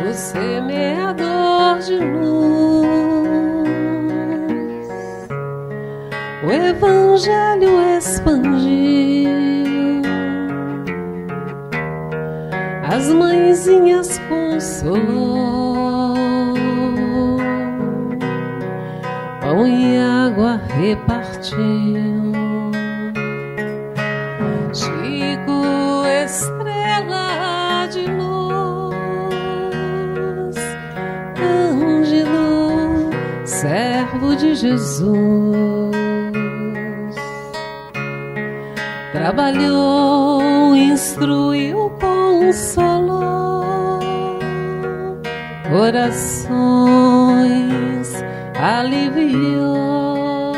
O semeador de luz, o Evangelho expandiu, as mãezinhas consolou, pão e água repartiu. Chico, estrela de luz, Cândido, servo de Jesus, trabalhou, instruiu, consolou corações, aliviou.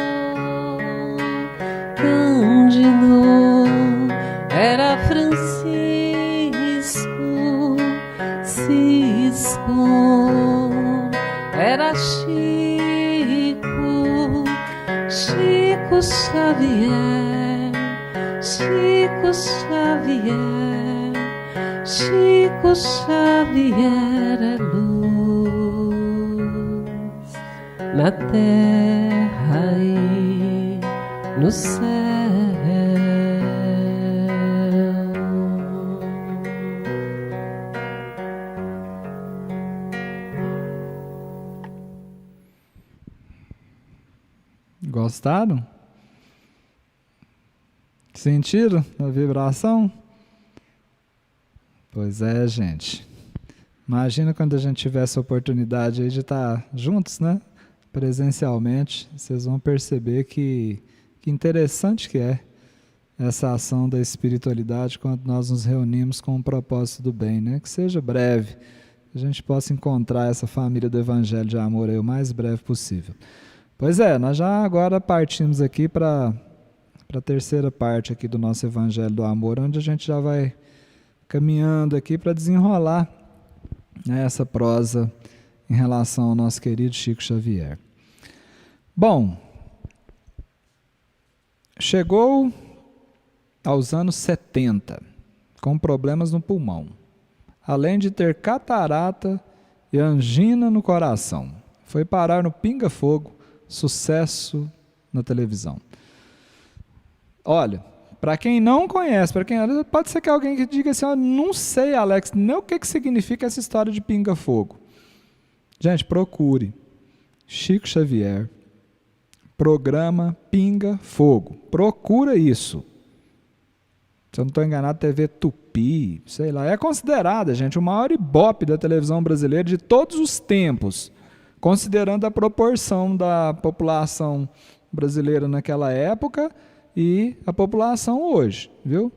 Cândido era Francisco, Cisco era Chico, Chico Xavier, Chico Xavier, Chico Xavier é luz na terra e no céu. Gostaram? Sentiram a vibração? Pois é, gente. Imagina quando a gente tiver essa oportunidade aí de estar juntos, né? Presencialmente, vocês vão perceber que interessante que é essa ação da espiritualidade quando nós nos reunimos com o propósito do bem, né? Que seja breve, que a gente possa encontrar essa família do Evangelho de Amor aí o mais breve possível. Pois é, nós já agora partimos aqui para a terceira parte aqui do nosso Evangelho do Amor, onde a gente já vai caminhando aqui para desenrolar, né, essa prosa em relação ao nosso querido Chico Xavier. Bom, chegou aos anos 70, com problemas no pulmão, além de ter catarata e angina no coração. Foi parar no Pinga Fogo, sucesso na televisão. Olha, para quem não conhece, pode ser que alguém que diga assim, não sei, Alex, nem o que significa essa história de Pinga Fogo. Gente, procure Chico Xavier, programa Pinga Fogo. Procura isso. Se eu não estou enganado, TV Tupi, sei lá. É considerada, gente, o maior ibope da televisão brasileira de todos os tempos, considerando a proporção da população brasileira naquela época e a população hoje, viu?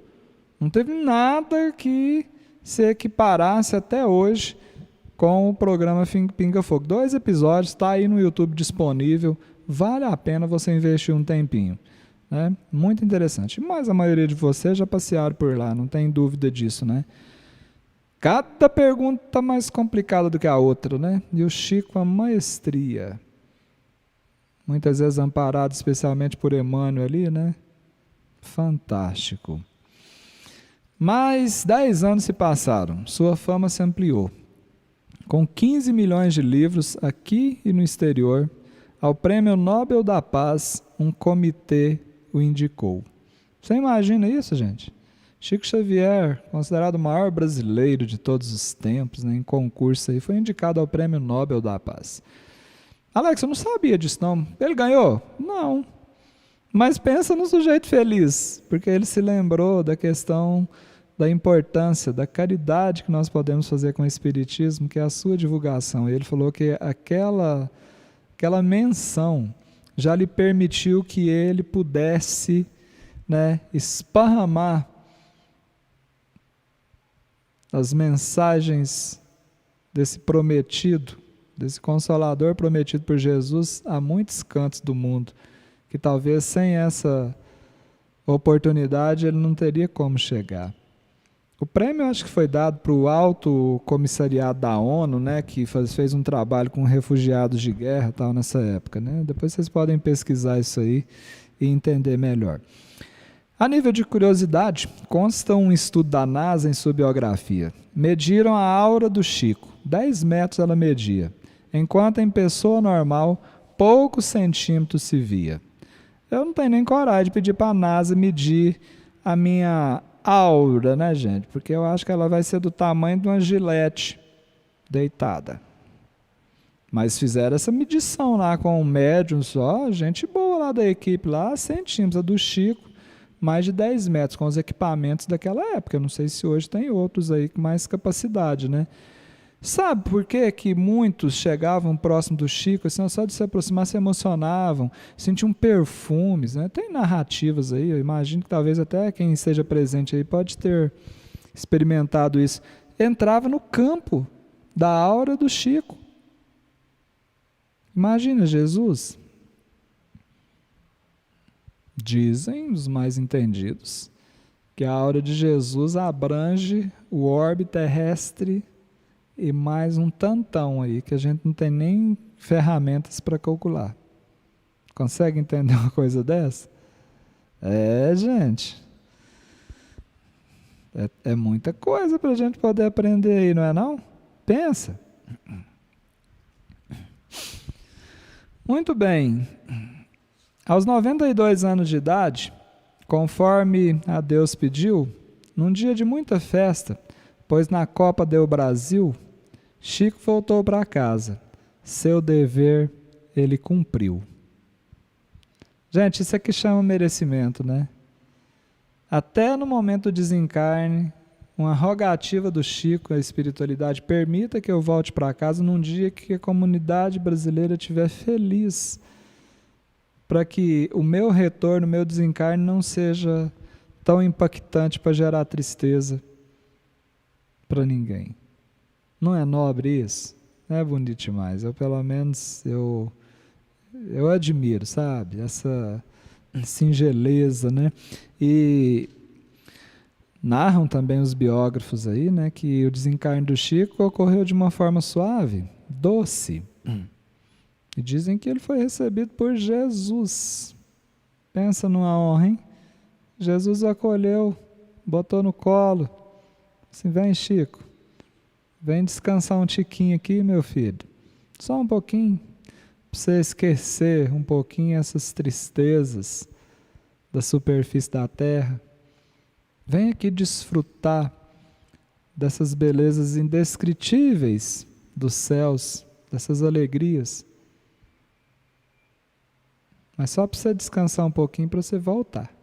Não teve nada que se equiparasse até hoje com o programa Pinga Fogo. 2 episódios, está aí no YouTube disponível, vale a pena você investir um tempinho. Né? Muito interessante. Mas a maioria de vocês já passearam por lá, não tem dúvida disso, né? Cada pergunta mais complicada do que a outra, né? E o Chico, a maestria. Muitas vezes amparado especialmente por Emmanuel ali, né? Fantástico. Mais 10 anos se passaram, sua fama se ampliou. Com 15 milhões de livros aqui e no exterior, ao Prêmio Nobel da Paz, um comitê o indicou. Você imagina isso, gente? Chico Xavier, considerado o maior brasileiro de todos os tempos, né, em concurso aí, foi indicado ao Prêmio Nobel da Paz. Alex, eu não sabia disso não. Ele ganhou? Não. Mas pensa no sujeito feliz, porque ele se lembrou da questão da importância, da caridade que nós podemos fazer com o Espiritismo, que é a sua divulgação. Ele falou que aquela menção já lhe permitiu que ele pudesse, né, esparramar as mensagens desse prometido, desse Consolador prometido por Jesus a muitos cantos do mundo, que talvez sem essa oportunidade ele não teria como chegar. O prêmio acho que foi dado para o Alto Comissariado da ONU, né, que fez um trabalho com refugiados de guerra tal, nessa época. Né? Depois vocês podem pesquisar isso aí e entender melhor. A nível de curiosidade, consta um estudo da NASA em sua biografia. Mediram a aura do Chico, 10 metros ela media, enquanto em pessoa normal, poucos centímetros se via. Eu não tenho nem coragem de pedir para a NASA medir a minha aura, né, gente? Porque eu acho que ela vai ser do tamanho de uma gilete deitada. Mas fizeram essa medição lá com um médium só, gente boa lá da equipe, lá, centímetros, a do Chico, mais de 10 metros, com os equipamentos daquela época. Eu não sei se hoje tem outros aí com mais capacidade, né? Sabe por que muitos chegavam próximo do Chico, assim, só de se aproximar se emocionavam, sentiam perfumes, né? Tem narrativas aí, eu imagino que talvez até quem esteja presente aí pode ter experimentado isso. Entrava no campo da aura do Chico. Imagina Jesus. Dizem os mais entendidos que a aura de Jesus abrange o orbe terrestre e mais um tantão aí, que a gente não tem nem ferramentas para calcular. Consegue entender uma coisa dessa? É, gente. É muita coisa para a gente poder aprender aí, não é não? Pensa. Muito bem. Aos 92 anos de idade, conforme a Deus pediu, num dia de muita festa, pois na Copa do Brasil, Chico voltou para casa. Seu dever ele cumpriu. Gente, isso aqui chama merecimento, né? Até no momento do desencarne, uma rogativa do Chico, a espiritualidade, permita que eu volte para casa num dia que a comunidade brasileira estiver feliz, para que o meu retorno, o meu desencarne não seja tão impactante para gerar tristeza para ninguém. Não é nobre isso? Não é bonito demais? Eu, pelo menos, eu admiro, sabe? Essa singeleza, né? E narram também os biógrafos aí, né, que o desencarne do Chico ocorreu de uma forma suave, doce. E dizem que ele foi recebido por Jesus. Pensa numa honra, hein? Jesus o acolheu, botou no colo. Assim, vem, Chico, vem descansar um tiquinho aqui, meu filho. Só um pouquinho, para você esquecer um pouquinho essas tristezas da superfície da terra. Vem aqui desfrutar dessas belezas indescritíveis dos céus, dessas alegrias. Mas só para você descansar um pouquinho, para você voltar.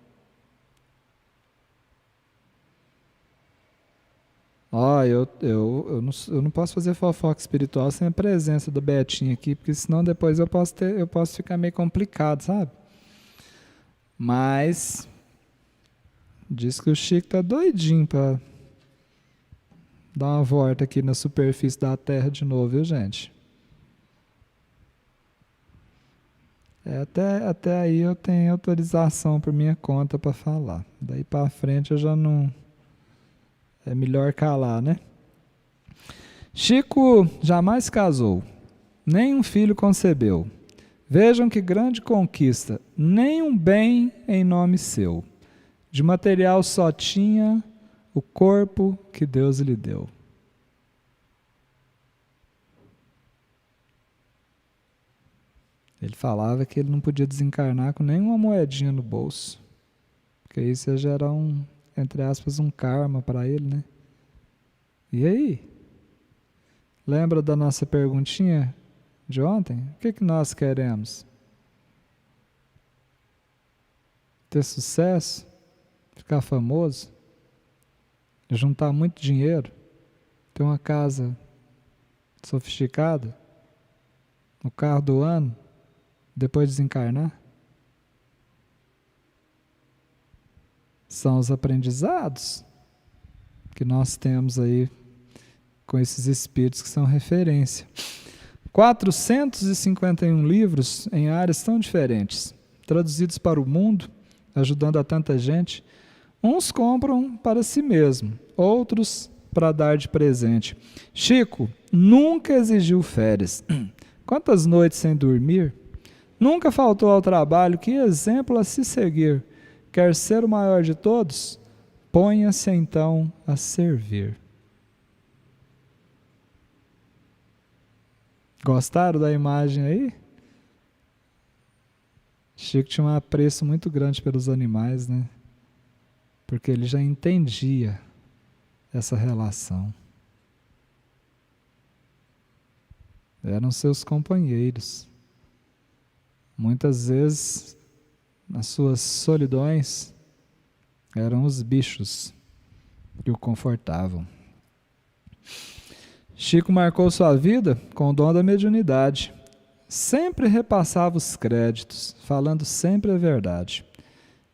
Eu não posso fazer fofoca espiritual sem a presença do Betinho aqui, porque senão depois eu posso ficar meio complicado, sabe? Mas diz que o Chico tá doidinho para dar uma volta aqui na superfície da Terra de novo, viu, gente? Até aí eu tenho autorização por minha conta para falar. Daí para frente eu já não... É melhor calar, né? Chico jamais casou, nem um filho concebeu. Vejam que grande conquista, nem um bem em nome seu. De material só tinha o corpo que Deus lhe deu. Ele falava que ele não podia desencarnar com nenhuma moedinha no bolso, porque isso ia gerar entre aspas, um karma para ele, né? E aí? Lembra da nossa perguntinha de ontem? O que nós queremos? Ter sucesso? Ficar famoso? Juntar muito dinheiro? Ter uma casa sofisticada? O carro do ano? Depois desencarnar? São os aprendizados que nós temos aí com esses espíritos que são referência. 451 livros em áreas tão diferentes, traduzidos para o mundo, ajudando a tanta gente. Uns compram para si mesmo, outros para dar de presente. Chico nunca exigiu férias. Quantas noites sem dormir? Nunca faltou ao trabalho. Que exemplo a se seguir. Quer ser o maior de todos? Ponha-se então a servir. Gostaram da imagem aí? Chico tinha um apreço muito grande pelos animais, né? Porque ele já entendia essa relação. Eram seus companheiros. Muitas vezes, nas suas solidões, eram os bichos que o confortavam. Chico marcou sua vida com o dom da mediunidade. Sempre repassava os créditos, falando sempre a verdade.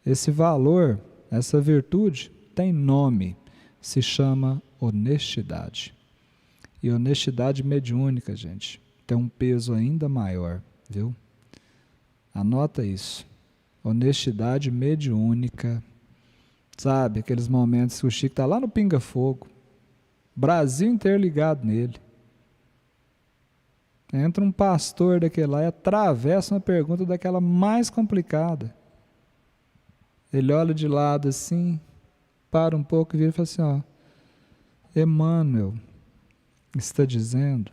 Esse valor, essa virtude, tem nome, se chama honestidade. E honestidade mediúnica, gente, tem um peso ainda maior, viu? Anota isso. Honestidade mediúnica. Sabe, aqueles momentos que o Chico está lá no pinga-fogo, Brasil inteiro ligado nele. Entra um pastor daquele lá e atravessa uma pergunta daquela mais complicada. Ele olha de lado assim, para um pouco e vira e fala assim, ó, Emmanuel está dizendo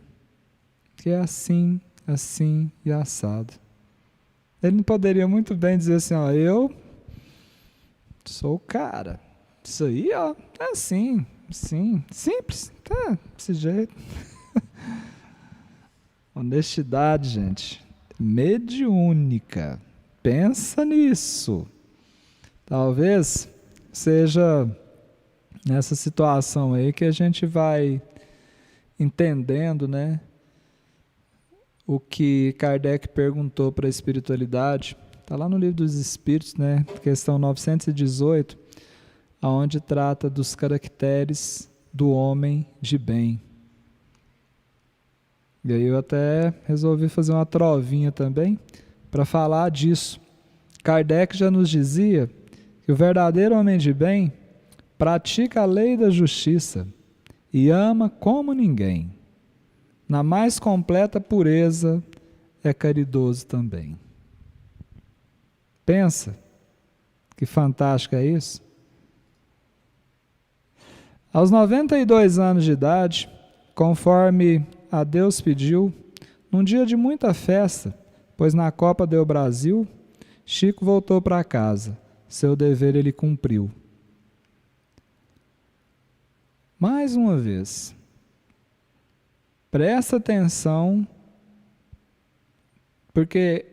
que é assim, assim e assado. Ele não poderia muito bem dizer assim, ó, eu sou o cara. Isso aí, ó, é assim, sim, simples, tá, desse jeito. Honestidade, gente, mediúnica. Pensa nisso. Talvez seja nessa situação aí que a gente vai entendendo, né, o que Kardec perguntou para a espiritualidade. Está lá no Livro dos Espíritos, né, questão 918, onde trata dos caracteres do homem de bem. E aí eu até resolvi fazer uma trovinha também para falar disso. Kardec já nos dizia que o verdadeiro homem de bem pratica a lei da justiça e ama como ninguém. Na mais completa pureza é caridoso também. Pensa, que fantástico é isso? Aos 92 anos de idade, conforme a Deus pediu, num dia de muita festa, pois na Copa do Brasil, Chico voltou para casa. Seu dever ele cumpriu. Mais uma vez, presta atenção, porque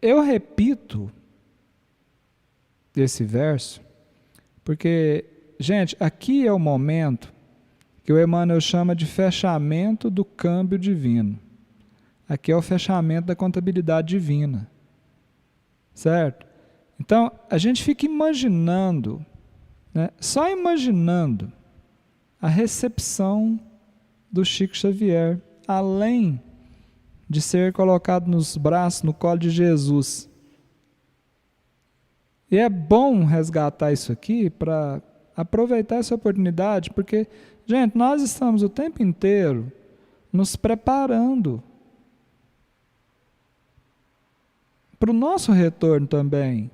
eu repito esse verso, porque, gente, aqui é o momento que o Emmanuel chama de fechamento do câmbio divino. Aqui é o fechamento da contabilidade divina. Certo? Então, a gente fica imaginando, né, só imaginando a recepção do Chico Xavier, além de ser colocado nos braços, no colo de Jesus. E é bom resgatar isso aqui para aproveitar essa oportunidade, porque, gente, nós estamos o tempo inteiro nos preparando para o nosso retorno também.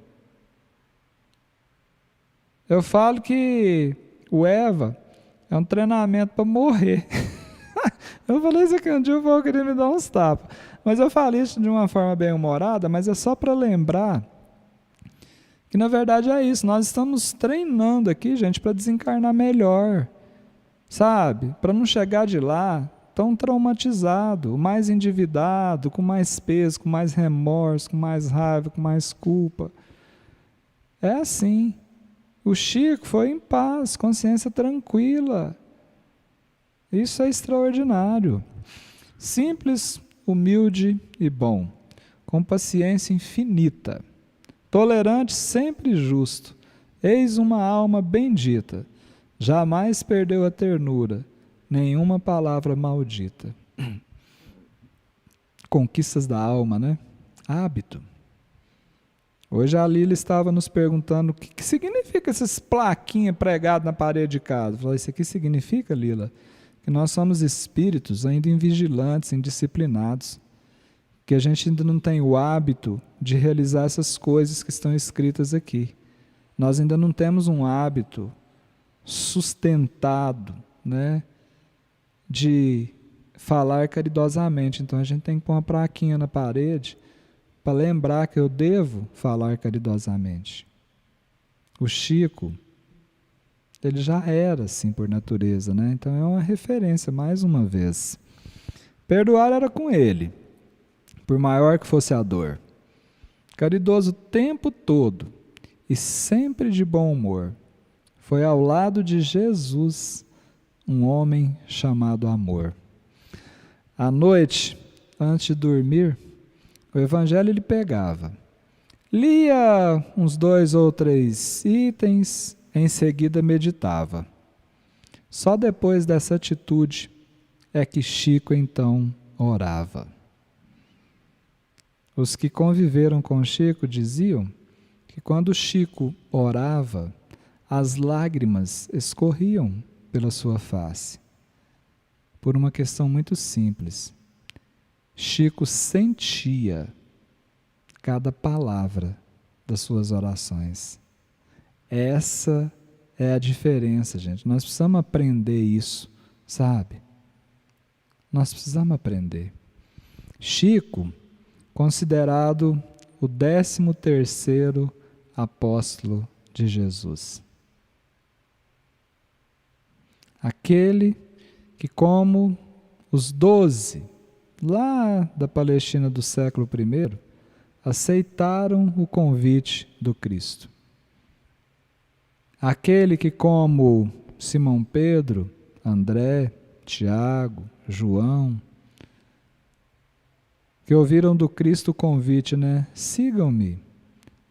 Eu falo que o Eva é um treinamento para morrer. Eu falei isso aqui um dia, eu vou querer me dar uns tapas. Mas eu falei isso de uma forma bem humorada, mas é só para lembrar que na verdade é isso. Nós estamos treinando aqui, gente, para desencarnar melhor. Sabe? Para não chegar de lá tão traumatizado, mais endividado, com mais peso, com mais remorso, com mais raiva, com mais culpa. É assim. O Chico foi em paz, consciência tranquila. Isso é extraordinário. Simples, humilde e bom, com paciência infinita, tolerante, sempre justo, eis uma alma bendita, jamais perdeu a ternura, nenhuma palavra maldita. Conquistas da alma, né? Hábito. Hoje a Lila estava nos perguntando o que significa essas plaquinhas pregadas na parede de casa. Eu falei, isso aqui significa, Lila, que nós somos espíritos ainda invigilantes, indisciplinados, que a gente ainda não tem o hábito de realizar essas coisas que estão escritas aqui. Nós ainda não temos um hábito sustentado, né, de falar caridosamente. Então a gente tem que pôr uma plaquinha na parede para lembrar que eu devo falar caridosamente. O Chico, ele já era assim por natureza, né? Então é uma referência, mais uma vez. Perdoar era com ele, por maior que fosse a dor. Caridoso o tempo todo e sempre de bom humor. Foi ao lado de Jesus um homem chamado amor. À noite, antes de dormir, o evangelho ele pegava, lia uns 2 ou 3 itens, em seguida meditava. Só depois dessa atitude é que Chico então orava. Os que conviveram com Chico diziam que quando Chico orava, as lágrimas escorriam pela sua face, por uma questão muito simples. Chico sentia cada palavra das suas orações. Essa é a diferença, gente. Nós precisamos aprender isso, sabe? Nós precisamos aprender. Chico, considerado o 13º apóstolo de Jesus. Aquele que, como os 12 lá da Palestina do século I, aceitaram o convite do Cristo. Aquele que, como Simão Pedro, André, Tiago, João, que ouviram do Cristo o convite, né? Sigam-me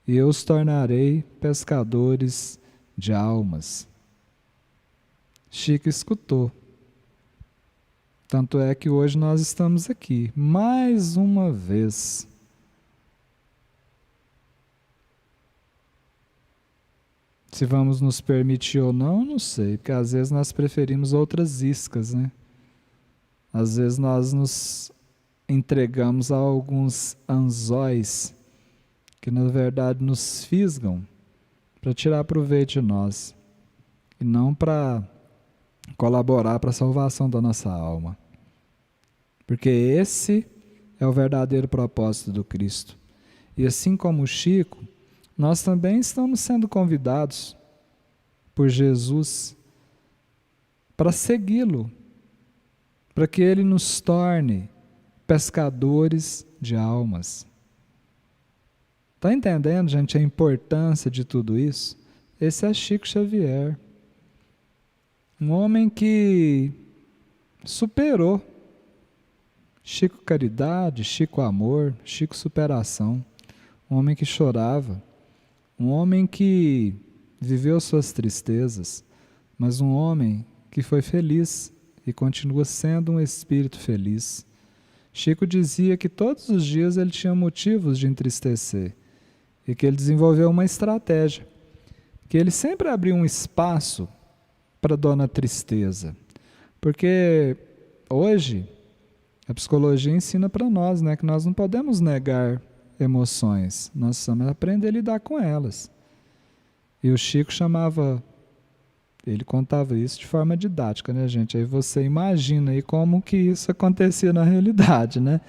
e eu os tornarei pescadores de almas. Chico escutou. Tanto é que hoje nós estamos aqui, mais uma vez. Se vamos nos permitir ou não, não sei, porque às vezes nós preferimos outras iscas, né? Às vezes nós nos entregamos a alguns anzóis que na verdade nos fisgam para tirar proveito de nós e não para colaborar para a salvação da nossa alma. Porque esse é o verdadeiro propósito do Cristo. E assim como o Chico, nós também estamos sendo convidados por Jesus para segui-lo, para que ele nos torne pescadores de almas. Está entendendo, gente, a importância de tudo isso? Esse é Chico Xavier. Um homem que superou. Chico Caridade, Chico Amor, Chico Superação. Um homem que chorava. Um homem que viveu suas tristezas, mas um homem que foi feliz e continua sendo um espírito feliz. Chico dizia que todos os dias ele tinha motivos de entristecer e que ele desenvolveu uma estratégia, que ele sempre abriu um espaço para a dona tristeza, porque hoje a psicologia ensina para nós, né, que nós não podemos negar emoções, nós precisamos aprender a lidar com elas. E o Chico ele contava isso de forma didática, né, gente? Aí você imagina aí como que isso acontecia na realidade, né?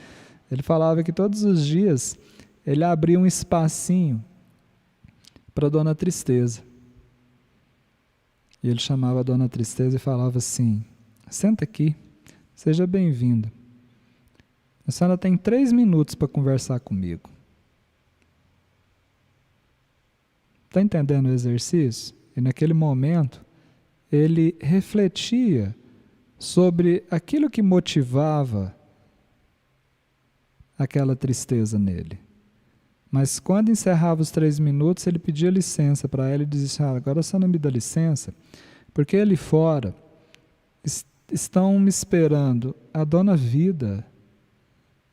Ele falava que todos os dias ele abria um espacinho para a dona tristeza. E ele chamava a dona tristeza e falava assim: senta aqui, seja bem-vinda. A senhora tem 3 minutos para conversar comigo. Está entendendo o exercício? E naquele momento, ele refletia sobre aquilo que motivava aquela tristeza nele. Mas quando encerrava os 3 minutos, ele pedia licença para ela e dizia: agora a senhora me dá licença, porque ali fora estão me esperando a dona Vida,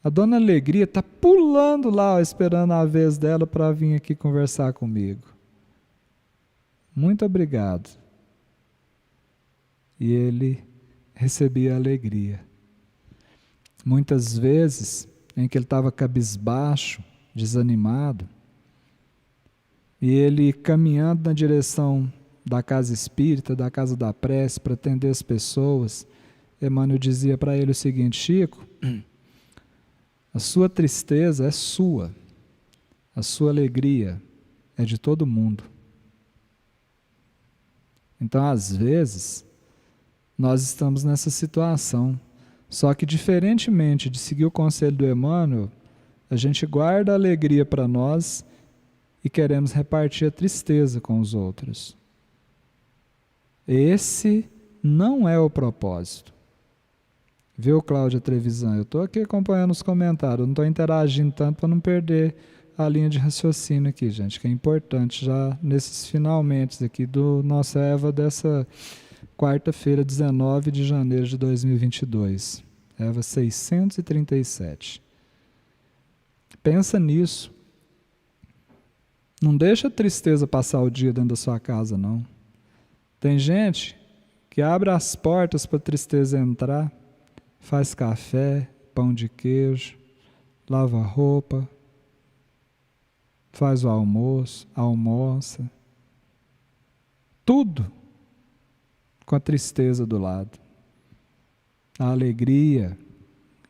a dona Alegria está pulando lá, esperando a vez dela para vir aqui conversar comigo. Muito obrigado. E ele recebia alegria. Muitas vezes, em que ele estava cabisbaixo, desanimado, e ele caminhando na direção da casa espírita, da casa da prece, para atender as pessoas, Emmanuel dizia para ele o seguinte: Chico, a sua tristeza é sua, a sua alegria é de todo mundo. Então, às vezes, nós estamos nessa situação, só que diferentemente de seguir o conselho do Emmanuel, a gente guarda a alegria para nós e queremos repartir a tristeza com os outros. Esse não é o propósito. Viu, Cláudia Trevisan? Eu estou aqui acompanhando os comentários, eu não estou interagindo tanto para não perder a linha de raciocínio aqui, gente, que é importante já nesses finalmente aqui do nossa Eva dessa quarta-feira, 19 de janeiro de 2022. Eva 637. Pensa nisso. Não deixa a tristeza passar o dia dentro da sua casa, não. Tem gente que abre as portas para a tristeza entrar, faz café, pão de queijo, lava roupa, faz o almoço, almoça. Tudo com a tristeza do lado. A alegria,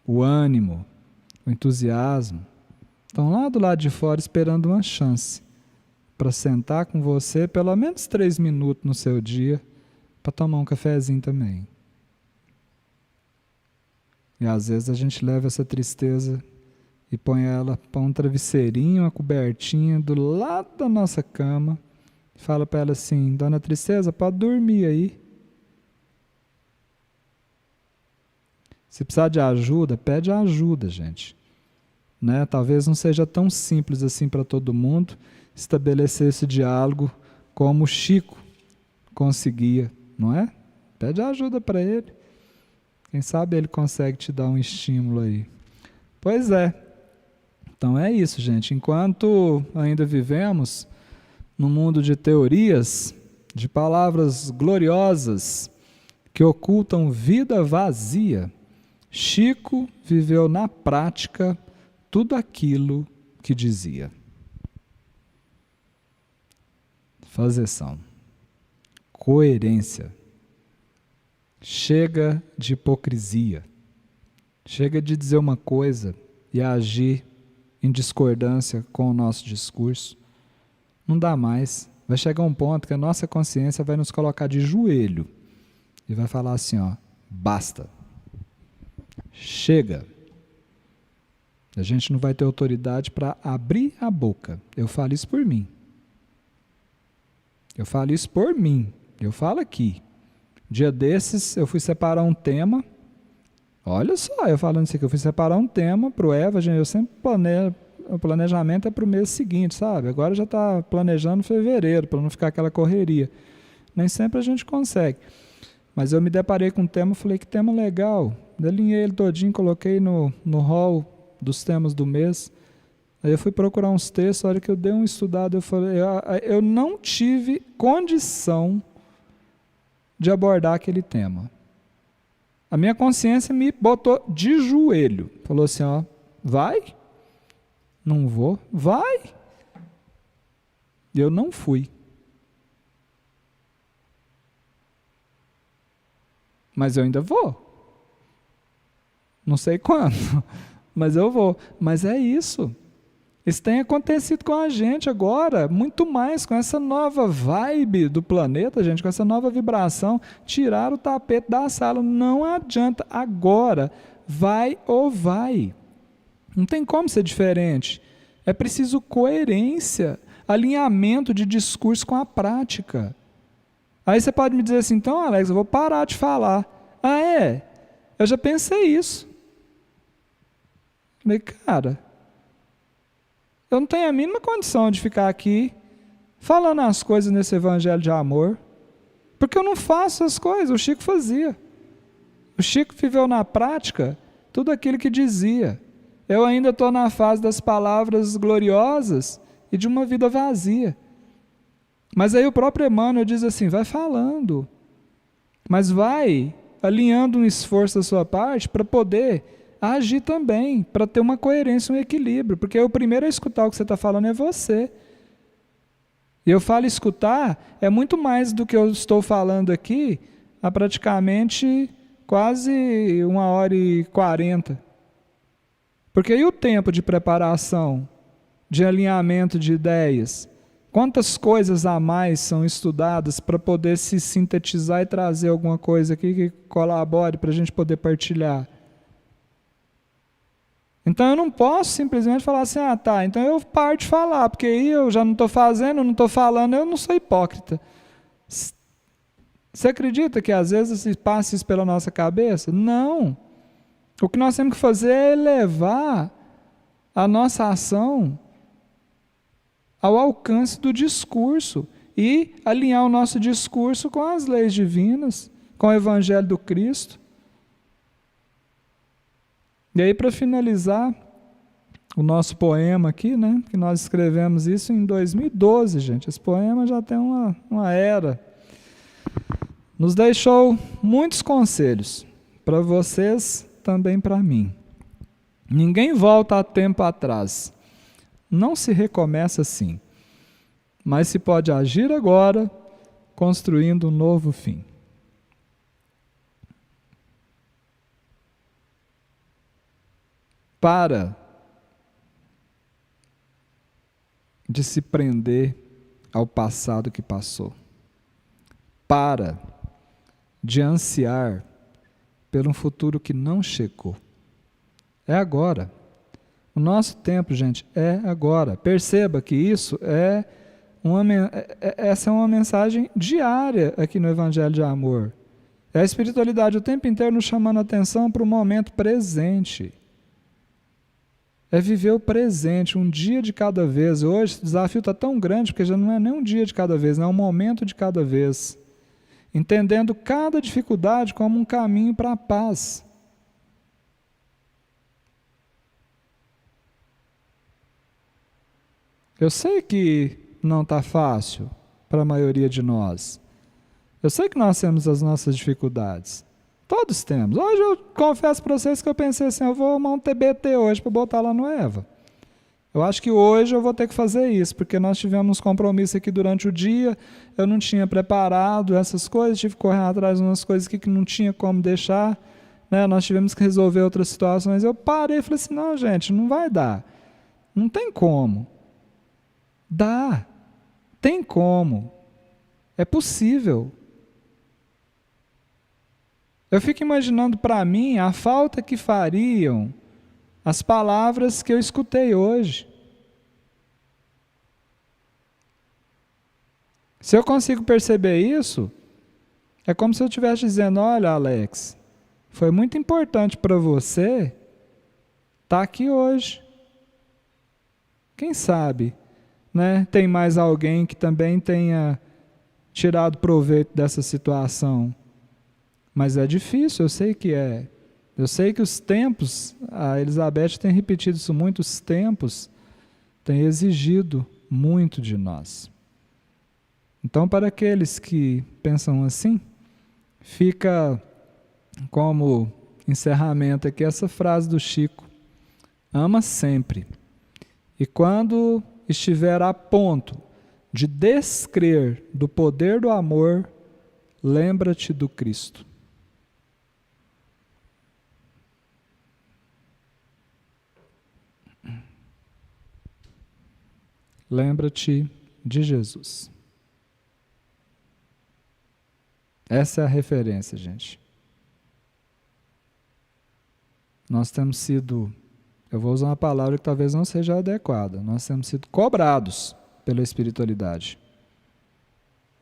o ânimo, o entusiasmo estão lá do lado de fora esperando uma chance para sentar com você pelo menos 3 minutos no seu dia para tomar um cafezinho também. E às vezes a gente leva essa tristeza e põe ela para um travesseirinho, uma cobertinha do lado da nossa cama e fala para ela assim: dona Tristeza, pode dormir aí, Se precisar de ajuda, pede ajuda, gente. Né? Talvez não seja tão simples assim para todo mundo estabelecer esse diálogo como o Chico conseguia, não é? Pede ajuda para ele. Quem sabe ele consegue te dar um estímulo aí. Pois é. Então é isso, gente. Enquanto ainda vivemos num mundo de teorias, de palavras gloriosas que ocultam vida vazia, Chico viveu na prática tudo aquilo que dizia. Fazeção. Coerência. Chega de hipocrisia. Chega de dizer uma coisa e agir em discordância com o nosso discurso. Não dá mais. Vai chegar um ponto que a nossa consciência vai nos colocar de joelho e vai falar assim, ó, basta. Chega. A gente não vai ter autoridade para abrir a boca. Eu falo isso por mim. Eu falo isso por mim. Eu falo aqui. Dia desses eu fui separar um tema. Olha só, eu falando isso aqui, eu fui separar um tema para o Eva, gente, eu sempre planejo, o planejamento é para o mês seguinte, sabe? Agora já está planejando fevereiro, para não ficar aquela correria. Nem sempre a gente consegue. Mas eu me deparei com um tema, falei, que tema legal. Alinhei ele todinho, coloquei no hall dos temas do mês. Aí eu fui procurar uns textos, a hora que eu dei um estudado, eu falei, eu não tive condição de abordar aquele tema. A minha consciência me botou de joelho. Falou assim, ó, vai? Não vou? Vai? E eu não fui. Mas eu ainda vou. Não sei quando, mas eu vou. Mas é isso. Isso tem acontecido com a gente agora, muito mais com essa nova vibe do planeta, gente, com essa nova vibração. Tirar o tapete da sala, não adianta. Agora, vai ou vai. Não tem como ser diferente. É preciso coerência, alinhamento de discurso com a prática. Aí você pode me dizer assim, então, Alex, eu vou parar de falar. Ah, é? Eu já pensei isso. Falei, cara, eu não tenho a mínima condição de ficar aqui falando as coisas nesse evangelho de amor, porque eu não faço as coisas, o Chico fazia. O Chico viveu na prática tudo aquilo que dizia. Eu ainda estou na fase das palavras gloriosas e de uma vida vazia. Mas aí o próprio Emmanuel diz assim, vai falando, mas vai alinhando um esforço da sua parte para poder agir também, para ter uma coerência, um equilíbrio, porque o primeiro a escutar o que você está falando é você. E eu falo escutar, é muito mais do que eu estou falando aqui, há praticamente quase 1h40. Porque aí o tempo de preparação, de alinhamento de ideias, quantas coisas a mais são estudadas para poder se sintetizar e trazer alguma coisa aqui que colabore para a gente poder partilhar. Então eu não posso simplesmente falar assim, ah tá, então eu paro de falar, porque aí eu já não estou fazendo, não estou falando, eu não sou hipócrita. Você acredita que às vezes passa isso pela nossa cabeça? Não. O que nós temos que fazer é elevar a nossa ação ao alcance do discurso e alinhar o nosso discurso com as leis divinas, com o Evangelho do Cristo. E aí, para finalizar o nosso poema aqui, né, que nós escrevemos isso em 2012, gente. Esse poema já tem uma era. Nos deixou muitos conselhos, para vocês, também para mim. Ninguém volta a tempo atrás. Não se recomeça assim, mas se pode agir agora, construindo um novo fim. Para de se prender ao passado que passou. Para de ansiar pelo futuro que não chegou. É agora. O nosso tempo, gente, é agora. Perceba que isso essa é uma mensagem diária aqui no Evangelho de Amor. É a espiritualidade o tempo inteiro nos chamando a atenção para o momento presente. É viver o presente, um dia de cada vez. Hoje o desafio está tão grande, porque já não é nem um dia de cada vez, é um momento de cada vez. Entendendo cada dificuldade como um caminho para a paz. Eu sei que não está fácil para a maioria de nós. Eu sei que nós temos as nossas dificuldades. Todos temos. Hoje eu confesso para vocês que eu pensei assim, eu vou arrumar um TBT hoje para botar lá no Eva. Eu acho que hoje eu vou ter que fazer isso, porque nós tivemos uns compromissos aqui durante o dia, eu não tinha preparado essas coisas, tive que correr atrás de umas coisas aqui que não tinha como deixar, né? Nós tivemos que resolver outras situações. Eu parei e falei assim, não, gente, não vai dar. Não tem como. Dá. Tem como. É possível. Eu fico imaginando para mim a falta que fariam as palavras que eu escutei hoje. Se eu consigo perceber isso, é como se eu estivesse dizendo, olha, Alex, foi muito importante para você estar aqui hoje. Quem sabe, né, tem mais alguém que também tenha tirado proveito dessa situação. Mas é difícil, eu sei que é. Eu sei que os tempos, a Elizabeth tem repetido isso muito, os tempos têm exigido muito de nós. Então, para aqueles que pensam assim, fica como encerramento aqui essa frase do Chico: ama sempre. E quando estiver a ponto de descrer do poder do amor, lembra-te do Cristo. Lembra-te de Jesus. Essa é a referência, gente. Nós temos sido, eu vou usar uma palavra que talvez não seja adequada, nós temos sido cobrados pela espiritualidade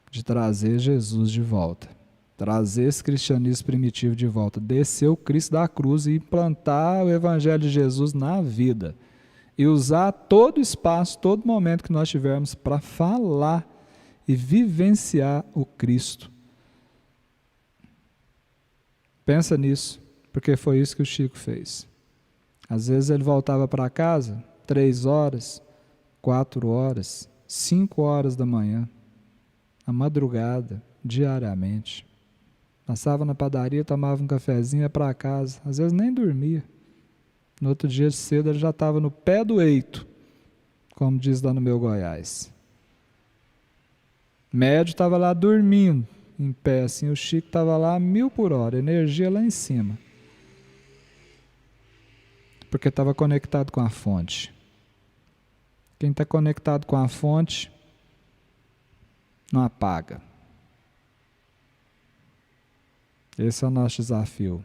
de trazer Jesus de volta, trazer esse cristianismo primitivo de volta, descer o Cristo da cruz e implantar o Evangelho de Jesus na vida. E usar todo o espaço, todo momento que nós tivermos para falar e vivenciar o Cristo. Pensa nisso, porque foi isso que o Chico fez. Às vezes ele voltava para casa 3 horas, 4 horas, 5 horas da manhã, à madrugada, diariamente. Passava na padaria, tomava um cafezinho, ia para casa, às vezes nem dormia. No outro dia cedo ele já estava no pé do eito, como diz lá no meu Goiás. Médio estava lá dormindo, em pé, assim, o Chico estava lá a 1000 por hora, energia lá em cima. Porque estava conectado com a fonte. Quem está conectado com a fonte, não apaga. Esse é o nosso desafio.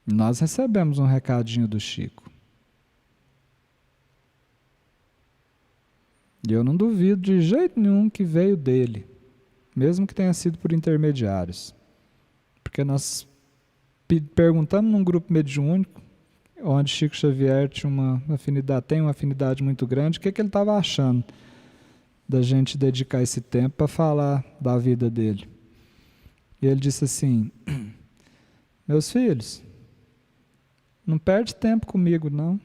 Nós recebemos um recadinho do Chico. E eu não duvido de jeito nenhum que veio dele, mesmo que tenha sido por intermediários. Porque nós perguntamos num grupo mediúnico, onde Chico Xavier tinha tem uma afinidade muito grande, o que ele estava achando da gente dedicar esse tempo para falar da vida dele. E ele disse assim: meus filhos, não perde tempo comigo, não.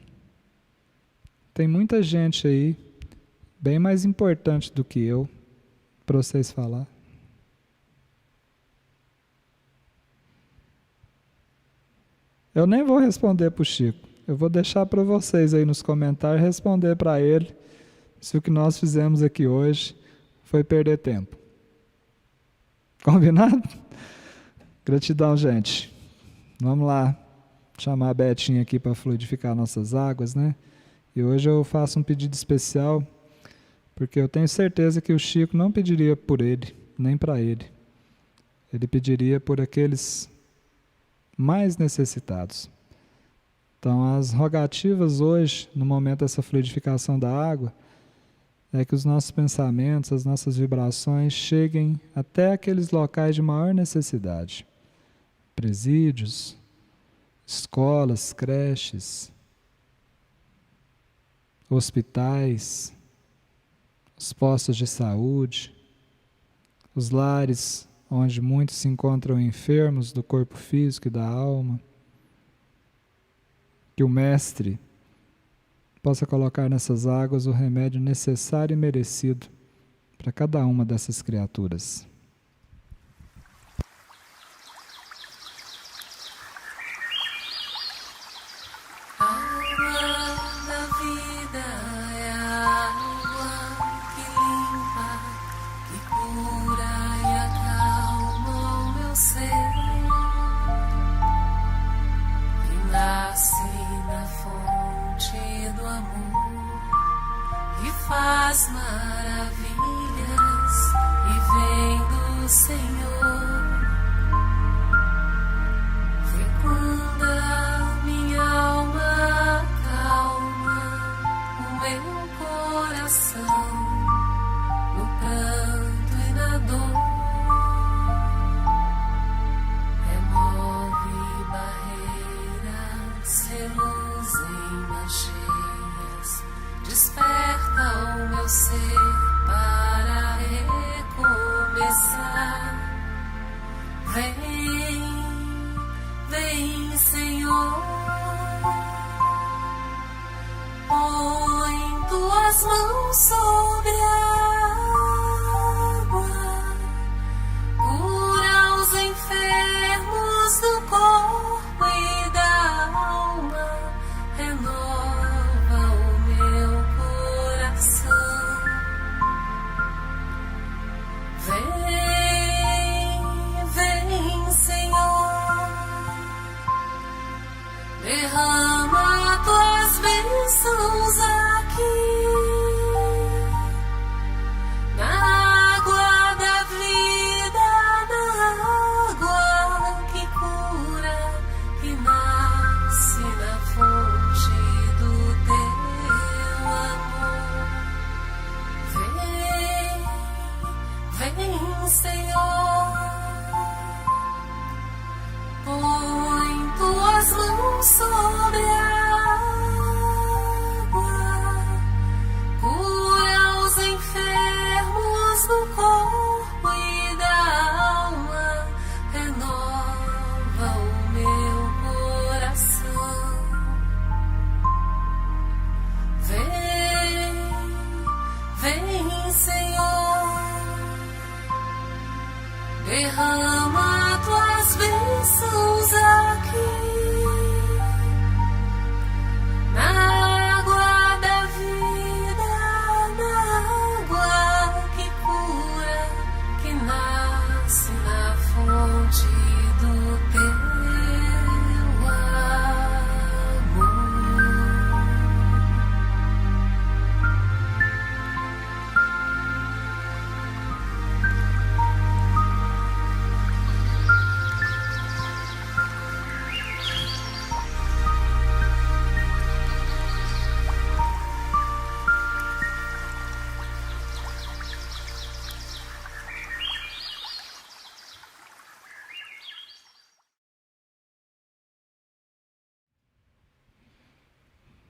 Tem muita gente aí, bem mais importante do que eu, para vocês falar. Eu nem vou responder para o Chico. Eu vou deixar para vocês aí nos comentários responder para ele se o que nós fizemos aqui hoje foi perder tempo. Combinado? Gratidão, gente. Vamos lá chamar a Betinha aqui para fluidificar nossas águas, né? E hoje eu faço um pedido especial, porque eu tenho certeza que o Chico não pediria por ele, nem para ele. Ele pediria por aqueles mais necessitados. Então, as rogativas hoje, no momento dessa fluidificação da água, é que os nossos pensamentos, as nossas vibrações cheguem até aqueles locais de maior necessidade. Presídios, escolas, creches, hospitais, os postos de saúde, os lares onde muitos se encontram enfermos do corpo físico e da alma. Que o Mestre possa colocar nessas águas o remédio necessário e merecido para cada uma dessas criaturas. Faz maravilhas e vem do Senhor, fecunda minha alma, calma o meu coração no pranto e na dor, remove barreiras, reluzem mancheias, desperta o meu ser para recomeçar. Vem, vem, Senhor, põe tuas mãos sobre a água, cura os enfermos do corpo e da alma, renova o meu coração. Vem, vem, Senhor, derrama tuas bênçãos aqui, na água da vida, na água que cura, que nasce na fonte do teu amor. Vem, Senhor, põe tuas mãos sobre a água, cura os enfermos do corpo e da alma, renova o meu coração. Vem, Senhor, derrama tuas bênçãos aqui, na água da vida, na água que cura, que nasce na fonte do teu amor.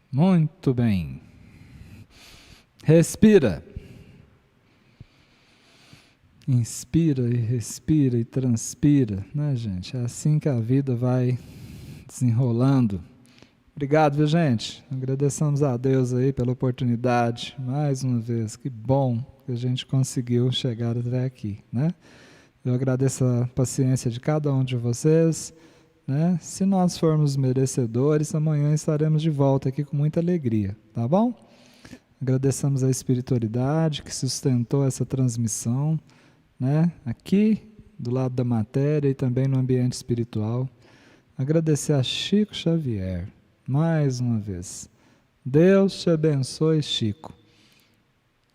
Muito bem. Respira. Inspira e respira e transpira, né, gente? É assim que a vida vai desenrolando. Obrigado, viu, gente? Agradecemos a Deus aí pela oportunidade, mais uma vez. Que bom que a gente conseguiu chegar até aqui, né? Eu agradeço a paciência de cada um de vocês, né? Se nós formos merecedores, amanhã estaremos de volta aqui com muita alegria, tá bom? Agradecemos a espiritualidade que sustentou essa transmissão, né? Aqui, do lado da matéria e também no ambiente espiritual. Agradecer a Chico Xavier, mais uma vez. Deus te abençoe, Chico.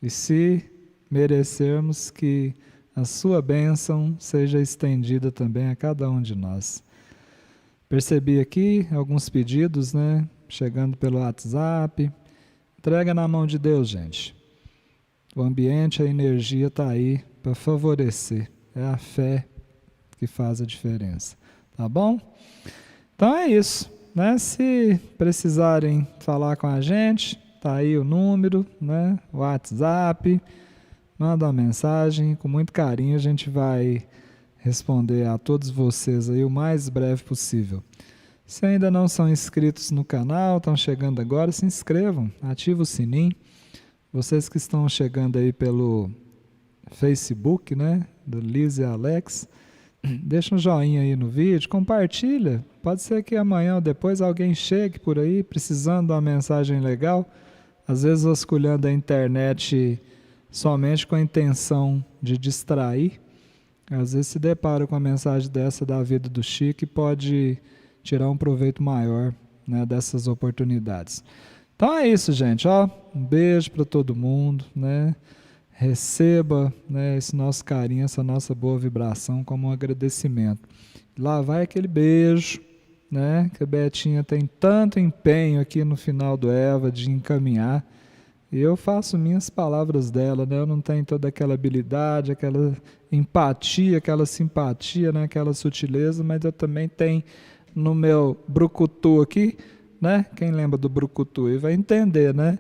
E se merecermos, que a sua bênção seja estendida também a cada um de nós. Percebi aqui alguns pedidos, né? Chegando pelo WhatsApp. Entrega na mão de Deus, gente. O ambiente, a energia está aí para favorecer. É a fé que faz a diferença. Tá bom? Então é isso, né? Se precisarem falar com a gente, tá aí o número, né? O WhatsApp, manda uma mensagem, com muito carinho a gente vai responder a todos vocês aí o mais breve possível. Se ainda não são inscritos no canal, estão chegando agora, se inscrevam, ativa o sininho. Vocês que estão chegando aí pelo Facebook, né, do Liz e Alex, deixa um joinha aí no vídeo, compartilha. Pode ser que amanhã ou depois alguém chegue por aí precisando de uma mensagem legal, às vezes vasculhando a internet somente com a intenção de distrair. Às vezes se depara com uma mensagem dessa da vida do Chico e pode tirar um proveito maior, né, dessas oportunidades. Então é isso, gente. Ó, um beijo para todo mundo, né? Receba, né, esse nosso carinho, essa nossa boa vibração como um agradecimento. Lá vai aquele beijo, né, que a Betinha tem tanto empenho aqui no final do Eva de encaminhar. E eu faço minhas palavras dela, né? Eu não tenho toda aquela habilidade, aquela empatia, aquela simpatia, né, aquela sutileza, mas eu também tenho no meu brucutu aqui, né? Quem lembra do brucutu aí vai entender, né?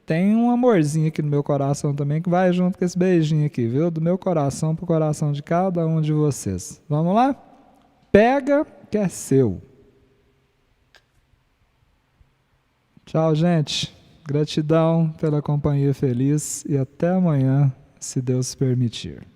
Tem um amorzinho aqui no meu coração também que vai junto com esse beijinho aqui, viu? Do meu coração pro coração de cada um de vocês. Vamos lá? Pega que é seu. Tchau, gente. Gratidão pela companhia feliz e até amanhã, se Deus permitir.